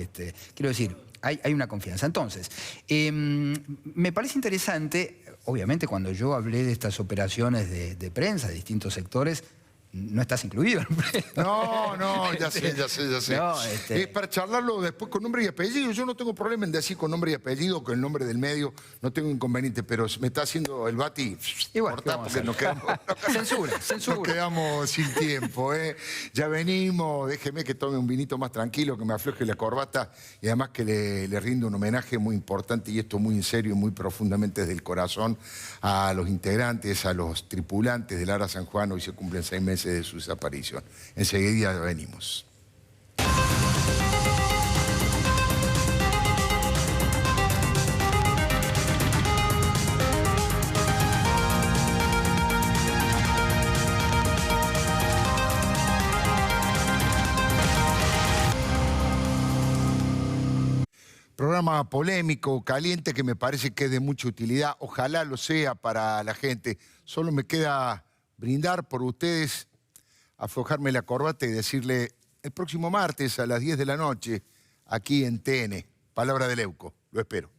quiero decir, hay una confianza. Entonces, me parece interesante, obviamente, cuando yo hablé de estas operaciones de prensa de distintos sectores, no estás incluido. No, ya sé. No, para charlarlo después con nombre y apellido. Yo no tengo problema en decir con nombre y apellido, con el nombre del medio, no tengo inconveniente, pero me está haciendo el Bati. Igual, cortá, porque nos quedamos, censura. Nos quedamos sin tiempo. Ya venimos, déjeme que tome un vinito más tranquilo, que me afloje la corbata, y además que le rindo un homenaje muy importante, y esto muy en serio, muy profundamente desde el corazón, a los integrantes, a los tripulantes del ARA San Juan. Hoy se cumplen 6 meses de su desaparición. Enseguida venimos. Programa polémico, caliente, que me parece que es de mucha utilidad. Ojalá lo sea para la gente. Solo me queda brindar por ustedes, aflojarme la corbata y decirle el próximo martes a las 10 de la noche, aquí en TN, Palabra de Leuco. Lo espero.